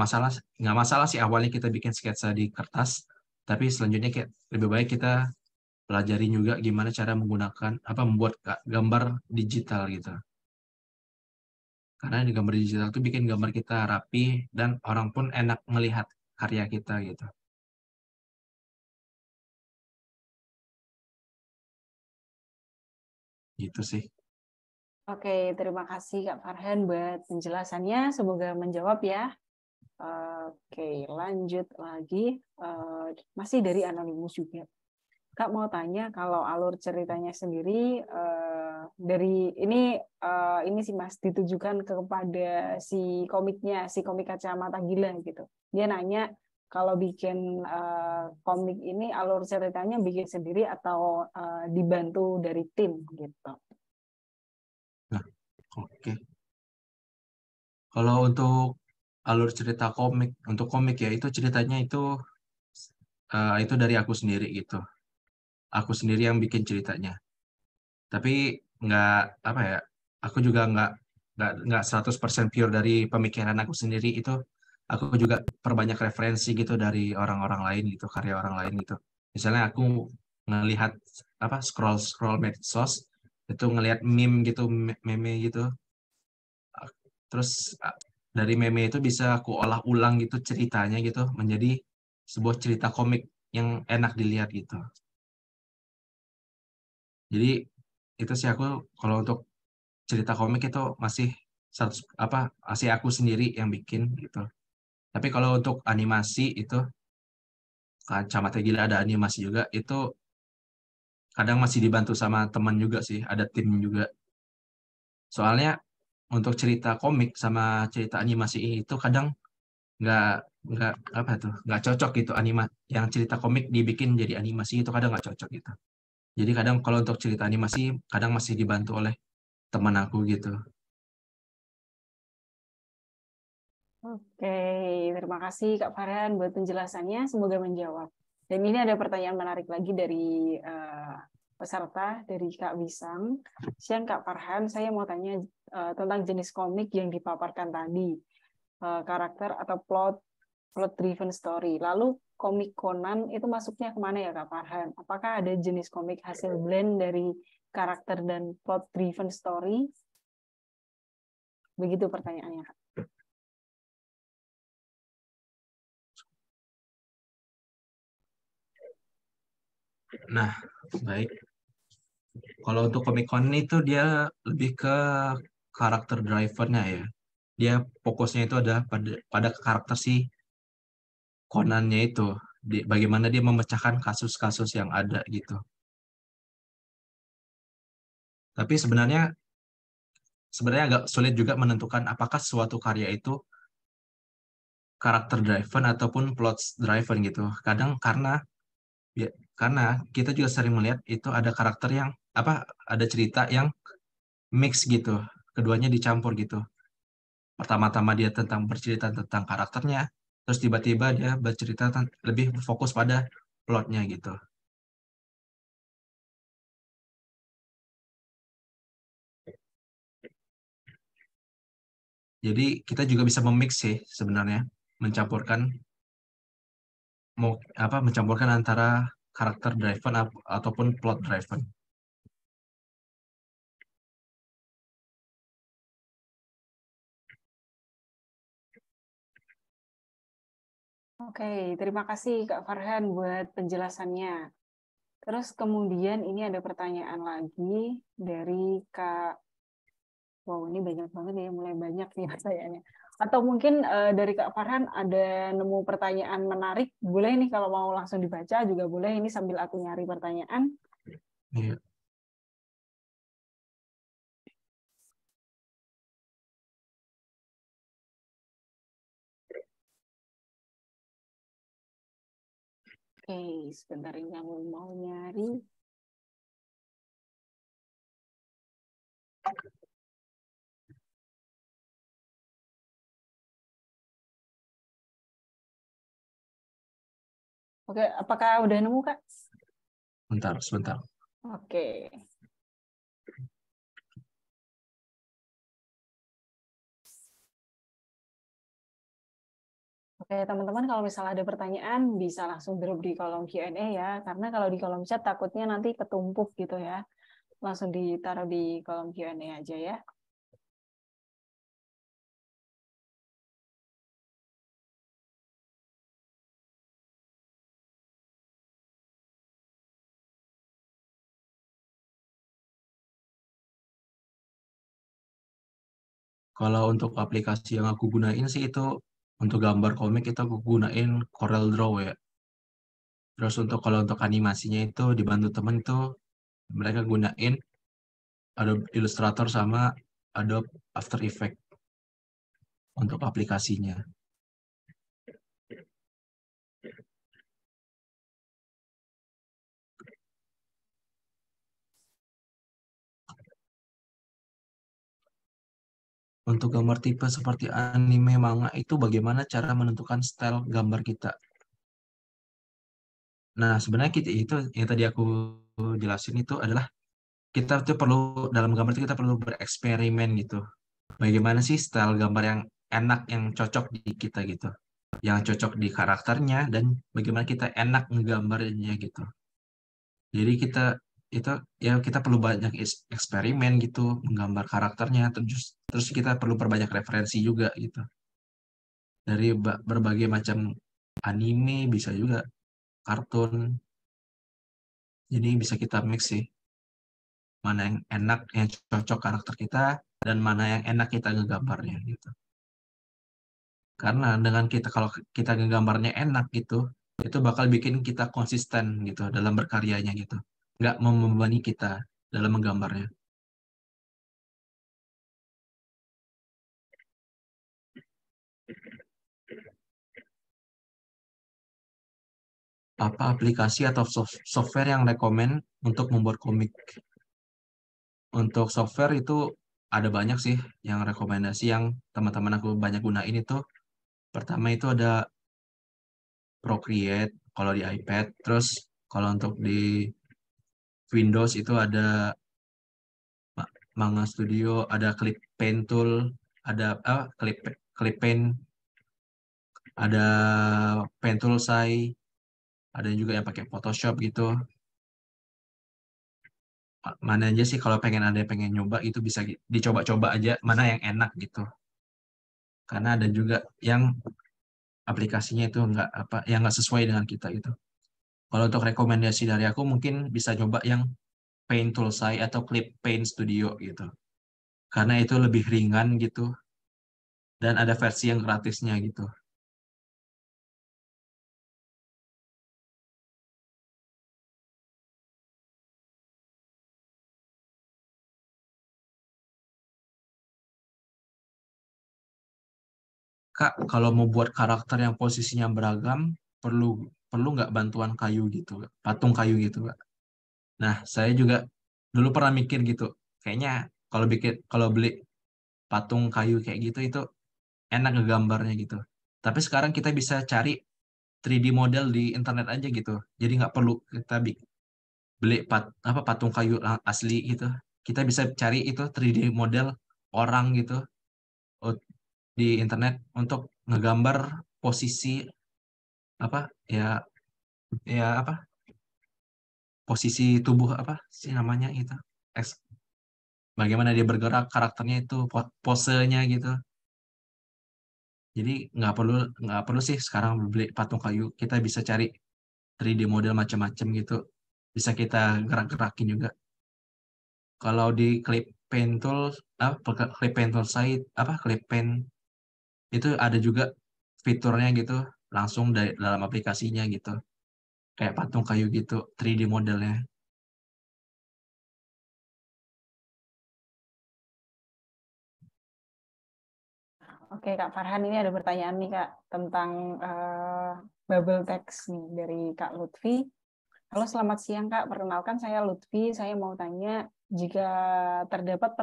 masalah sih awalnya kita bikin sketsa di kertas, tapi selanjutnya kayak lebih baik kita pelajari juga gimana cara menggunakan membuat gambar digital gitu. Karena di gambar digital itu bikin gambar kita rapi dan orang pun enak melihat karya kita gitu. Gitu sih. Oke, terima kasih Kak Farhan buat penjelasannya. Semoga menjawab ya. Oke, lanjut lagi. Masih dari Anonymous juga. Kak mau tanya kalau alur ceritanya sendiri dari ini sih Mas ditujukan kepada si komiknya, si komik Kacamata Gila gitu. Dia nanya kalau bikin komik ini alur ceritanya bikin sendiri atau dibantu dari tim gitu. Nah, oke. Kalau untuk alur cerita untuk komik ya itu ceritanya itu dari aku sendiri gitu. Aku sendiri yang bikin ceritanya. Tapi nggak apa ya, aku juga nggak 100% pure dari pemikiran aku sendiri itu. Aku juga perbanyak referensi gitu dari orang-orang lain gitu, karya orang lain gitu. Misalnya aku ngelihat scroll scroll medsos itu ngelihat meme gitu, meme gitu. Terus dari meme itu bisa aku olah ulang gitu ceritanya gitu menjadi sebuah cerita komik yang enak dilihat gitu. Jadi itu sih aku kalau untuk cerita komik itu masih 100 masih aku sendiri yang bikin gitu. Tapi kalau untuk animasi itu Kacamata Gila ada animasi juga itu kadang masih dibantu sama teman juga sih, ada tim juga. Soalnya untuk cerita komik sama cerita animasi itu kadang nggak nggak nggak cocok gitu yang cerita komik dibikin jadi animasi itu kadang nggak cocok gitu. Jadi kadang kalau untuk cerita animasi kadang masih dibantu oleh teman aku gitu. Oke, terima kasih Kak Farhan buat penjelasannya. Semoga menjawab. Dan ini ada pertanyaan menarik lagi dari peserta dari Kak Wisang. Siang Kak Farhan, saya mau tanya tentang jenis komik yang dipaparkan tadi, karakter atau plot driven story. Lalu komik Conan itu masuknya kemana ya Kak Farhan? Apakah ada jenis komik hasil blend dari karakter dan plot driven story? Begitu pertanyaannya Kak. Nah, baik. Kalau untuk Comic Con itu dia lebih ke karakter drivernya ya. Dia fokusnya itu ada pada karakter si Conan-nya itu. Bagaimana dia memecahkan kasus-kasus yang ada gitu. Tapi sebenarnya agak sulit juga menentukan apakah suatu karya itu karakter driven ataupun plot driven gitu. Kadang ya, karena kita juga sering melihat itu ada karakter yang ada cerita yang mix gitu. Keduanya dicampur gitu. Pertama-tama dia bercerita tentang karakternya, terus tiba-tiba dia bercerita lebih fokus pada plotnya gitu. Jadi kita juga bisa memix sih sebenarnya, mencampurkan mencampurkan antara karakter driven ataupun plot driven. Oke, terima kasih Kak Farhan buat penjelasannya. Terus kemudian ini ada pertanyaan lagi dari Kak. Wow, ini banyak banget ya, mulai banyak nih pertanyaannya. Atau mungkin dari Kak Farhan ada nemu pertanyaan menarik, boleh nih kalau mau langsung dibaca juga boleh, ini sambil aku nyari pertanyaan. Iya. Oke, sebentar ini aku mau nyari. Oke, apakah udah nemu, Kak? Bentar, sebentar. Oke. Oke, teman-teman kalau misalnya ada pertanyaan bisa langsung drop di kolom Q&A ya, karena kalau di kolom chat takutnya nanti ketumpuk gitu ya. Langsung ditaruh di kolom Q&A aja ya. Kalau untuk aplikasi yang aku gunain sih itu untuk gambar komik itu aku gunain Corel Draw ya. Terus kalau untuk animasinya itu dibantu temen itu mereka gunain Adobe Illustrator sama Adobe After Effects untuk aplikasinya. Untuk gambar tipe seperti anime, manga itu bagaimana cara menentukan style gambar kita? Nah, sebenarnya kita itu yang tadi aku jelasin itu adalah kita tuh perlu dalam gambar itu kita perlu bereksperimen gitu. Bagaimana sih style gambar yang enak, yang cocok di kita gitu, yang cocok di karakternya dan bagaimana kita enak ngegambarnya gitu. Jadi itu ya kita perlu banyak eksperimen gitu, menggambar karakternya, terus kita perlu perbanyak referensi juga gitu. Dari berbagai macam anime bisa juga kartun. Jadi bisa kita mix sih, mana yang enak, yang cocok karakter kita, dan mana yang enak kita ngegambarnya gitu. Karena dengan kalau kita ngegambarnya enak gitu, itu bakal bikin kita konsisten gitu dalam berkaryanya gitu. Nggak membebani kita dalam menggambarnya. Apa aplikasi atau software yang rekomen untuk membuat komik? Untuk software itu ada banyak sih yang rekomendasi yang teman-teman aku banyak gunain itu. Pertama itu ada Procreate kalau di iPad. Terus kalau untuk di Windows itu ada Manga Studio, ada Clip Paint Tool, ada Clip Paint, ada Pen Tool Sai, ada juga yang pakai Photoshop gitu. Mana aja sih kalau pengen nyoba itu bisa dicoba-coba aja mana yang enak gitu. Karena ada juga yang aplikasinya itu nggak apa yang nggak sesuai dengan kita itu. Kalau untuk rekomendasi dari aku mungkin bisa coba yang Paint Toolsai atau Clip Paint Studio gitu. Karena itu lebih ringan gitu dan ada versi yang gratisnya gitu. Kak, kalau mau buat karakter yang posisinya beragam, perlu perlu nggak bantuan kayu gitu, Kak? Patung kayu gitu, Kak? Nah, saya juga dulu pernah mikir gitu. Kayaknya kalau beli patung kayu kayak gitu itu enak ngegambarnya gitu. Tapi sekarang kita bisa cari 3D model di internet aja gitu. Jadi nggak perlu kita beli patung kayu asli gitu. Kita bisa cari itu 3D model orang gitu di internet untuk ngegambar posisi apa ya apa posisi tubuh apa sih namanya itu. Eks- Bagaimana dia bergerak karakternya itu posenya gitu. Jadi nggak perlu sih sekarang beli patung kayu. Kita bisa cari 3D model macam-macam gitu. Bisa kita gerak-gerakin juga. Kalau di Clip Paint Tool, Clip Paint Tool site, Clip Paint itu ada juga fiturnya gitu langsung dari dalam aplikasinya gitu. Kayak patung kayu gitu, 3D modelnya. Oke, Kak Farhan, ini ada pertanyaan nih, Kak, tentang bubble text nih dari Kak Lutfi. Halo, selamat siang, Kak. Perkenalkan, saya Lutfi. Saya mau tanya, jika terdapat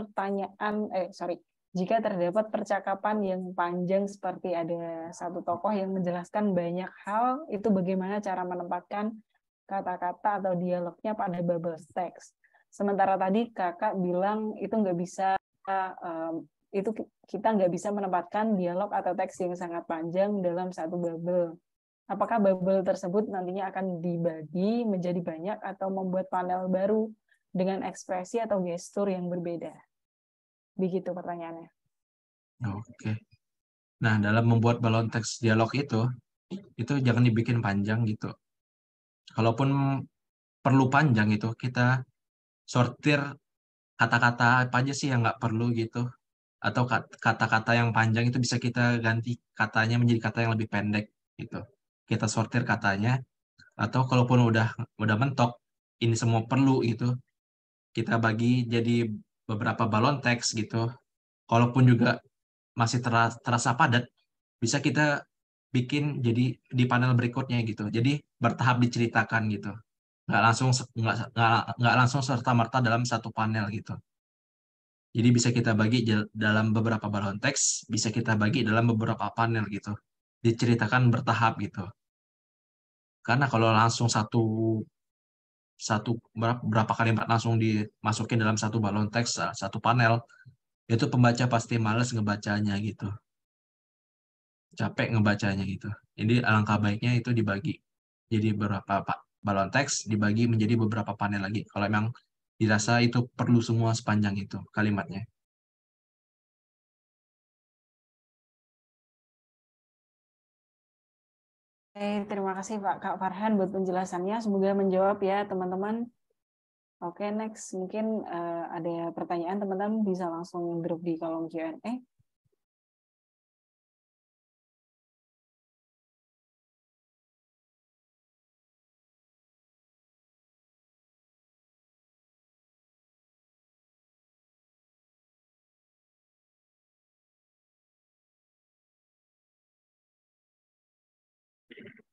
jika terdapat percakapan yang panjang seperti ada satu tokoh yang menjelaskan banyak hal, itu bagaimana cara menempatkan kata-kata atau dialognya pada bubble text. Sementara tadi Kakak bilang itu nggak bisa itu kita nggak bisa menempatkan dialog atau teks yang sangat panjang dalam satu bubble. Apakah bubble tersebut nantinya akan dibagi menjadi banyak atau membuat panel baru dengan ekspresi atau gestur yang berbeda? Begitu pertanyaannya. Oke. Nah, dalam membuat balon teks dialog itu jangan dibikin panjang gitu. Kalaupun perlu panjang itu, kita sortir kata-kata apa aja sih yang nggak perlu gitu. Atau kata-kata yang panjang itu bisa kita ganti katanya menjadi kata yang lebih pendek gitu. Kita sortir katanya, atau kalaupun udah mentok, ini semua perlu gitu, kita bagi jadi beberapa balon teks gitu. Kalaupun juga masih terasa padat, bisa kita bikin jadi di panel berikutnya gitu. Jadi bertahap diceritakan gitu. Nggak langsung serta merta dalam satu panel gitu. Jadi bisa kita bagi dalam beberapa balon teks, bisa kita bagi dalam beberapa panel gitu. Diceritakan bertahap gitu. Karena kalau langsung satu satu berapa kalimat langsung dimasukin dalam satu balon teks, satu panel, itu pembaca pasti males ngebacanya gitu. Capek ngebacanya gitu. Jadi alangkah baiknya itu dibagi. Jadi beberapa balon teks dibagi menjadi beberapa panel lagi. Kalau memang dirasa itu perlu semua sepanjang itu kalimatnya. Terima kasih Pak Kak Farhan buat penjelasannya. Semoga menjawab ya teman-teman. Oke, next mungkin ada pertanyaan teman-teman bisa langsung drop di kolom Q&A.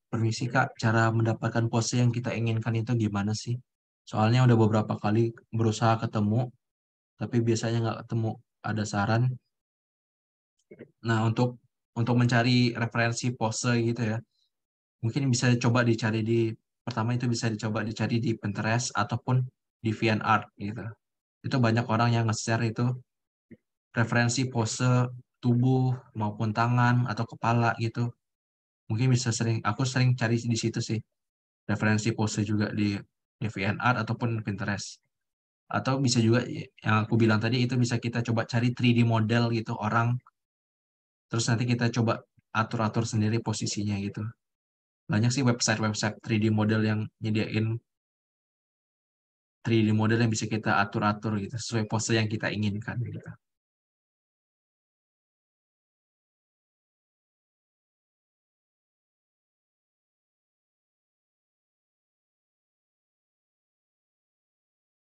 Permisi Kak, cara mendapatkan pose yang kita inginkan itu gimana sih? Soalnya udah beberapa kali berusaha ketemu, tapi biasanya nggak ketemu. Ada saran? Nah, untuk mencari referensi pose gitu ya, mungkin bisa coba dicari pertama itu bisa dicoba dicari di Pinterest ataupun di DeviantArt gitu. Itu banyak orang yang nge-share itu referensi pose tubuh maupun tangan atau kepala gitu. Mungkin aku sering cari di situ sih, referensi pose juga di DeviantArt ataupun Pinterest. Atau bisa juga yang aku bilang tadi itu bisa kita coba cari 3D model gitu orang, terus nanti kita coba atur-atur sendiri posisinya gitu. Banyak sih website-website 3D model yang nyediain 3D model yang bisa kita atur-atur gitu sesuai pose yang kita inginkan gitu.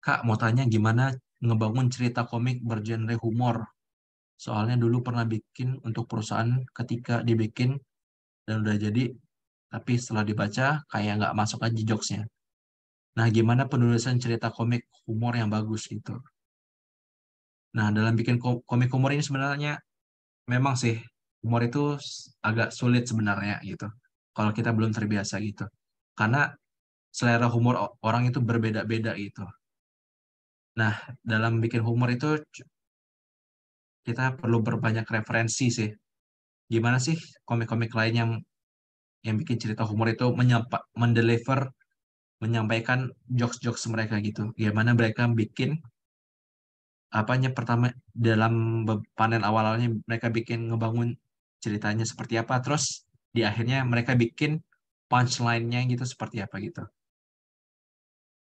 Kak, mau tanya gimana ngebangun cerita komik bergenre humor? Soalnya dulu pernah bikin untuk perusahaan, ketika dibikin dan udah jadi, tapi setelah dibaca kayak nggak masuk aja jokesnya. Nah, gimana penulisan cerita komik humor yang bagus gitu? Nah, dalam bikin komik humor ini sebenarnya memang sih humor itu agak sulit sebenarnya gitu. Kalau kita belum terbiasa gitu. Karena selera humor orang itu berbeda-beda gitu. Nah, dalam bikin humor itu kita perlu berbanyak referensi sih. Gimana sih komik-komik lain yang bikin cerita humor itu mendeliver, menyampaikan jokes-jokes mereka gitu. Gimana mereka bikin apanya pertama dalam panel awalnya mereka bikin ngebangun ceritanya seperti apa, terus di akhirnya mereka bikin punchline-nya gitu seperti apa gitu.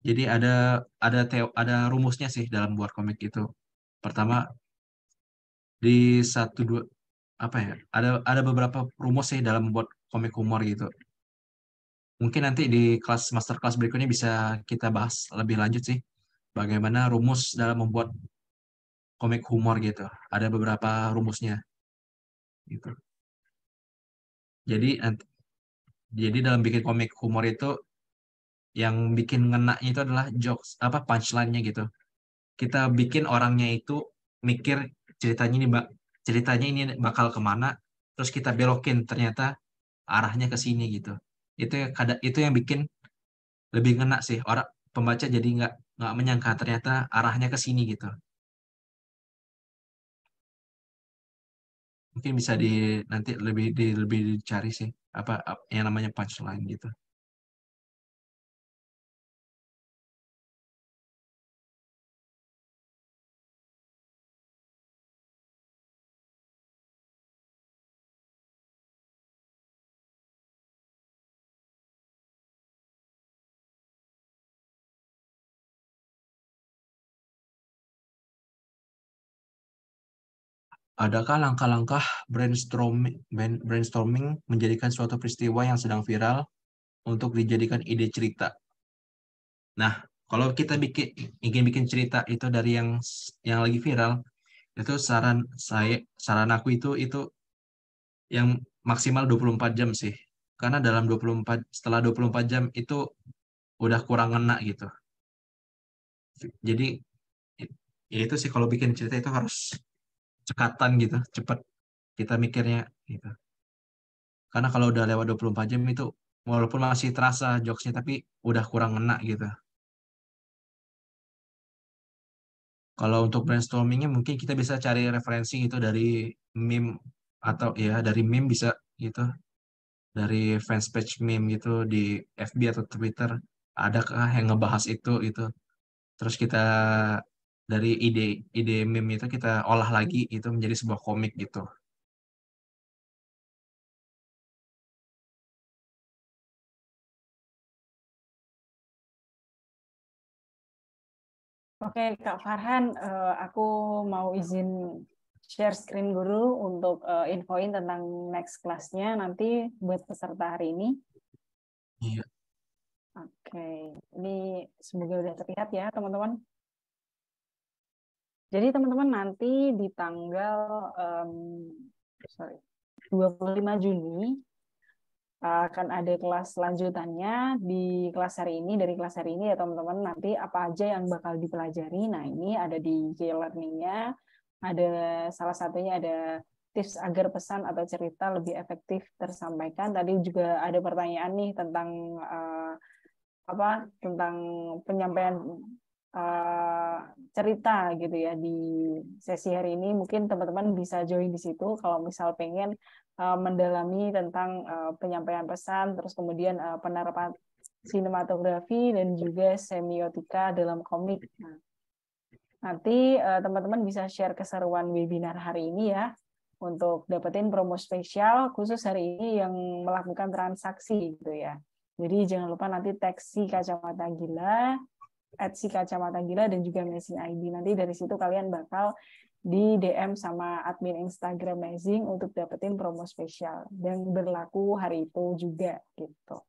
Jadi ada rumusnya sih dalam buat komik itu. Pertama di satu dua apa ya? Ada beberapa rumus sih dalam membuat komik humor gitu. Mungkin nanti di kelas masterclass berikutnya bisa kita bahas lebih lanjut sih bagaimana rumus dalam membuat komik humor gitu. Ada beberapa rumusnya gitu. Jadi jadi dalam bikin komik humor itu yang bikin ngena itu adalah jokes apa punchline-nya gitu. Kita bikin orangnya itu mikir ceritanya ini ceritanya ini bakal kemana, terus kita belokin ternyata arahnya ke sini gitu. Itu yang bikin lebih ngena sih, orang pembaca jadi nggak menyangka ternyata arahnya ke sini gitu. Mungkin bisa nanti lebih dicari sih apa yang namanya punchline gitu. Adakah langkah-langkah brainstorming menjadikan suatu peristiwa yang sedang viral untuk dijadikan ide cerita? Nah, kalau kita ingin bikin cerita itu dari yang lagi viral, itu saran aku itu yang maksimal 24 jam sih. Karena setelah 24 jam itu udah kurang ngena gitu. Jadi ya itu sih kalau bikin cerita itu harus cekatan gitu, cepet kita mikirnya gitu. Karena kalau udah lewat 24 jam itu walaupun masih terasa jokesnya tapi udah kurang ngena gitu. Kalau untuk brainstormingnya mungkin kita bisa cari referensi gitu dari meme atau ya dari meme bisa gitu, dari fanspage meme gitu di FB atau Twitter. Adakah yang ngebahas itu gitu. Terus kita dari ide meme itu kita olah lagi itu menjadi sebuah komik gitu. Oke, Kak Farhan, aku mau izin share screen dulu untuk infoin tentang next kelasnya nanti buat peserta hari ini. Iya. Oke, ini semoga udah terlihat ya teman-teman. Jadi teman-teman nanti di tanggal 25 Juni akan ada kelas lanjutannya di kelas hari ini. Dari kelas hari ini ya teman-teman, nanti apa aja yang bakal dipelajari. Nah, ini ada di J-Learning-nya. Ada salah satunya ada tips agar pesan atau cerita lebih efektif tersampaikan. Tadi juga ada pertanyaan nih tentang tentang penyampaian uh, cerita gitu ya di sesi hari ini. Mungkin teman-teman bisa join di situ kalau misal pengen mendalami tentang penyampaian pesan, terus kemudian penerapan sinematografi dan juga semiotika dalam komik. Nah, nanti teman-teman bisa share keseruan webinar hari ini ya untuk dapetin promo spesial khusus hari ini yang melakukan transaksi gitu ya. Jadi jangan lupa nanti tag si kacamata gila, @si-kacamata-gila dan juga Amazing ID. Nanti dari situ kalian bakal di DM sama admin Instagram Amazing untuk dapetin promo spesial dan berlaku hari itu juga gitu.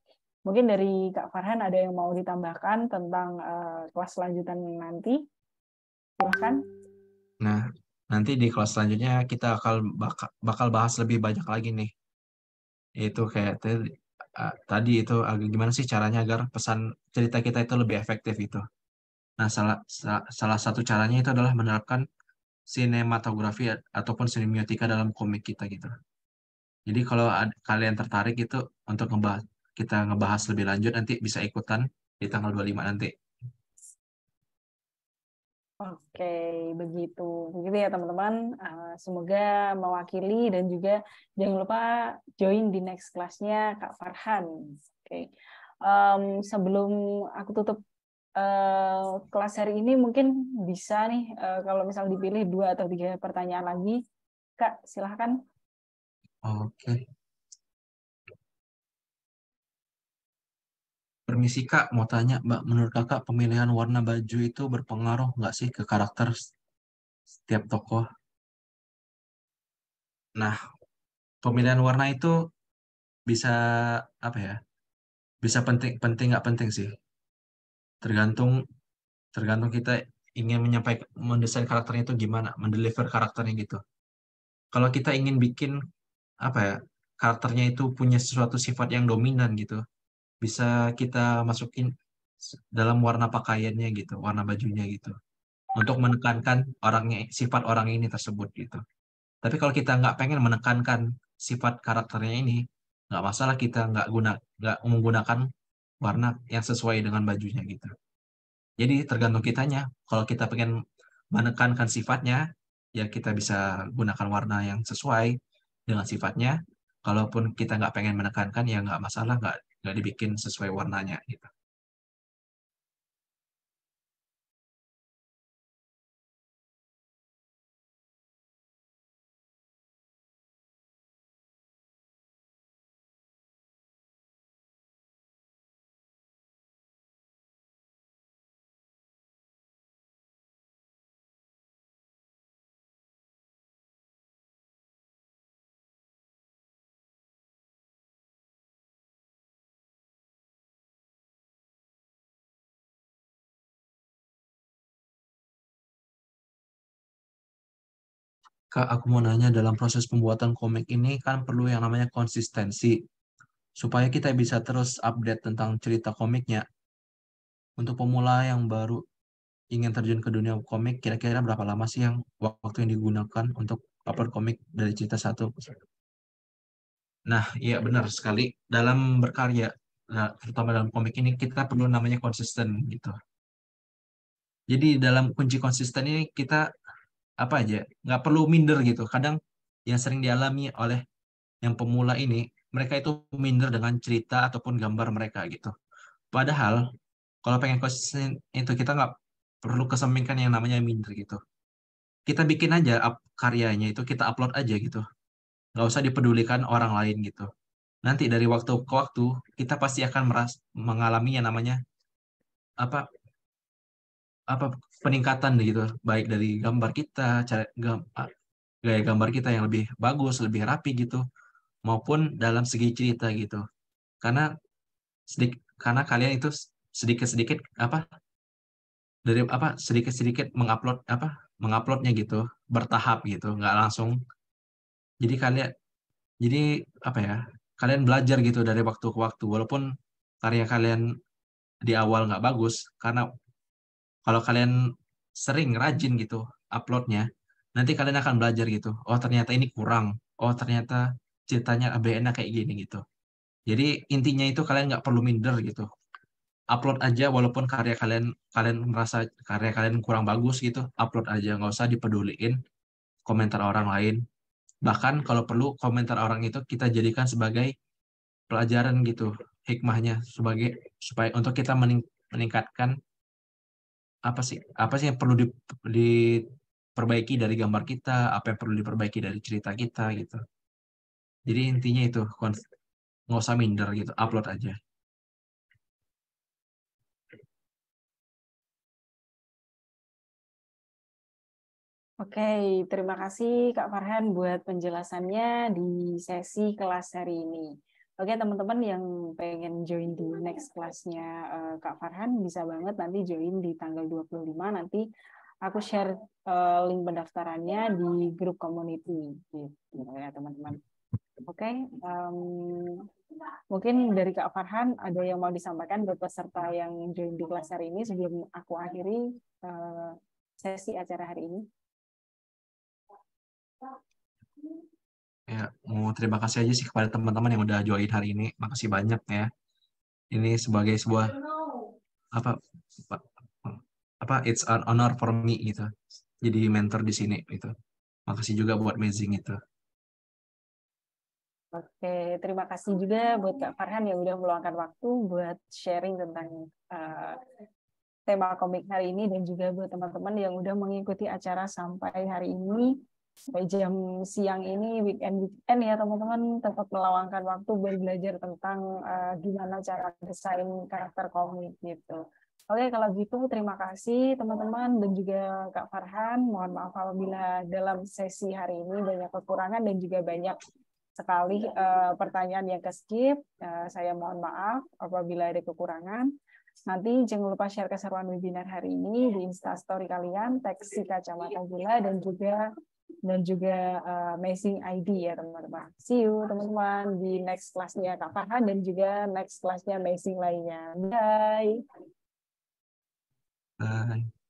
Mungkin dari Kak Farhan ada yang mau ditambahkan tentang kelas lanjutan nanti? Silahkan. Nah, nanti di kelas selanjutnya kita bakal bahas lebih banyak lagi nih. Itu kayak tadi itu agak gimana sih caranya agar pesan cerita kita itu lebih efektif itu. Nah, salah satu caranya itu adalah menerapkan sinematografi ataupun semiotika dalam komik kita gitu. Jadi kalau kalian tertarik itu untuk kita ngebahas lebih lanjut nanti bisa ikutan di tanggal 25 nanti. Oke, begitu. Begitu ya teman-teman. Semoga mewakili dan juga jangan lupa join di next kelasnya Kak Farhan. Oke. Sebelum aku tutup kelas hari ini mungkin bisa nih kalau misal dipilih 2 atau 3 pertanyaan lagi. Kak, silahkan. Oke. Permisi Kak, mau tanya Mbak, menurut Kakak pemilihan warna baju itu berpengaruh nggak sih ke karakter setiap tokoh? Nah, pemilihan warna itu bisa apa ya? Bisa penting penting nggak penting sih. Tergantung tergantung kita ingin menyampaikan mendesain karakternya itu gimana, mendeliver karakternya gitu. Kalau kita ingin bikin apa ya? Karakternya itu punya sesuatu sifat yang dominan gitu. Bisa kita masukin dalam warna pakaiannya gitu, warna bajunya gitu. Untuk menekankan orangnya, sifat orang ini tersebut gitu. Tapi kalau kita nggak pengen menekankan sifat karakternya ini, nggak masalah kita nggak menggunakan warna yang sesuai dengan bajunya gitu. Jadi tergantung kitanya. Kalau kita pengen menekankan sifatnya, ya kita bisa gunakan warna yang sesuai dengan sifatnya. Kalaupun kita nggak pengen menekankan, ya nggak masalah, nggak dibikin sesuai warnanya gitu. Kak, aku mau nanya dalam proses pembuatan komik ini kan perlu yang namanya konsistensi. Supaya kita bisa terus update tentang cerita komiknya. Untuk pemula yang baru ingin terjun ke dunia komik, kira-kira berapa lama sih yang waktu yang digunakan untuk upload komik dari cerita satu? Nah, iya benar sekali. Dalam berkarya, nah, terutama dalam komik ini, kita perlu namanya konsisten gitu. Jadi dalam kunci konsisten ini kita apa aja, nggak perlu minder gitu. Kadang yang sering dialami oleh yang pemula ini, mereka itu minder dengan cerita ataupun gambar mereka gitu. Padahal kalau pengen konsisten itu kita nggak perlu kesampingkan yang namanya minder gitu. Kita bikin aja karyanya itu kita upload aja gitu. Nggak usah dipedulikan orang lain gitu. Nanti dari waktu ke waktu kita pasti akan mengalami yang namanya apa apa peningkatan gitu, baik dari gambar kita, gaya gambar kita yang lebih bagus, lebih rapi gitu, maupun dalam segi cerita gitu. Karena karena kalian itu sedikit-sedikit apa dari apa sedikit-sedikit menguploadnya gitu, bertahap gitu, nggak langsung. Jadi kalian jadi apa ya? Kalian belajar gitu dari waktu ke waktu, walaupun karya kalian di awal nggak bagus, karena kalau kalian sering rajin gitu uploadnya, nanti kalian akan belajar gitu. Oh ternyata ini kurang. Oh ternyata ceritanya ABN kayak gini gitu. Jadi intinya itu kalian nggak perlu minder gitu. Upload aja walaupun karya kalian kalian merasa karya kalian kurang bagus gitu, upload aja nggak usah dipeduliin komentar orang lain. Bahkan kalau perlu komentar orang itu kita jadikan sebagai pelajaran gitu, hikmahnya sebagai supaya untuk kita meningkatkan apa sih yang perlu diperbaiki dari gambar kita, apa yang perlu diperbaiki dari cerita kita gitu. Jadi intinya itu nggak usah minder gitu, upload aja. Oke, terima kasih Kak Farhan buat penjelasannya di sesi kelas hari ini. Oke, teman-teman yang pengen join di next kelasnya Kak Farhan bisa banget nanti join di tanggal 25 nanti aku share link pendaftarannya di grup community gitu ya teman-teman. Oke, mungkin dari Kak Farhan ada yang mau disampaikan buat peserta yang join di kelas hari ini sebelum aku akhiri sesi acara hari ini. Ya, mau terima kasih aja sih kepada teman-teman yang udah join hari ini. Makasih banyak ya. Ini sebagai sebuah apa apa it's an honor for me gitu. Jadi mentor di sini gitu. Makasih juga buat Amazing itu. Oke, terima kasih juga buat Kak Farhan yang udah meluangkan waktu buat sharing tentang tema komik hari ini dan juga buat teman-teman yang udah mengikuti acara sampai hari ini, sampai jam siang ini, weekend ya teman-teman, tetap meluangkan waktu buat belajar tentang gimana cara desain karakter komik gitu. Oke, kalau gitu terima kasih teman-teman dan juga Kak Farhan. Mohon maaf apabila dalam sesi hari ini banyak kekurangan dan juga banyak sekali pertanyaan yang ke-skip. Saya mohon maaf apabila ada kekurangan. Nanti jangan lupa share keseruan webinar hari ini di Instastory kalian, tag si Kacamata Gula dan juga Amazing ID ya teman-teman. See you teman-teman di next kelasnya Kak Farhan dan juga next kelasnya Amazing lainnya. Bye. Bye.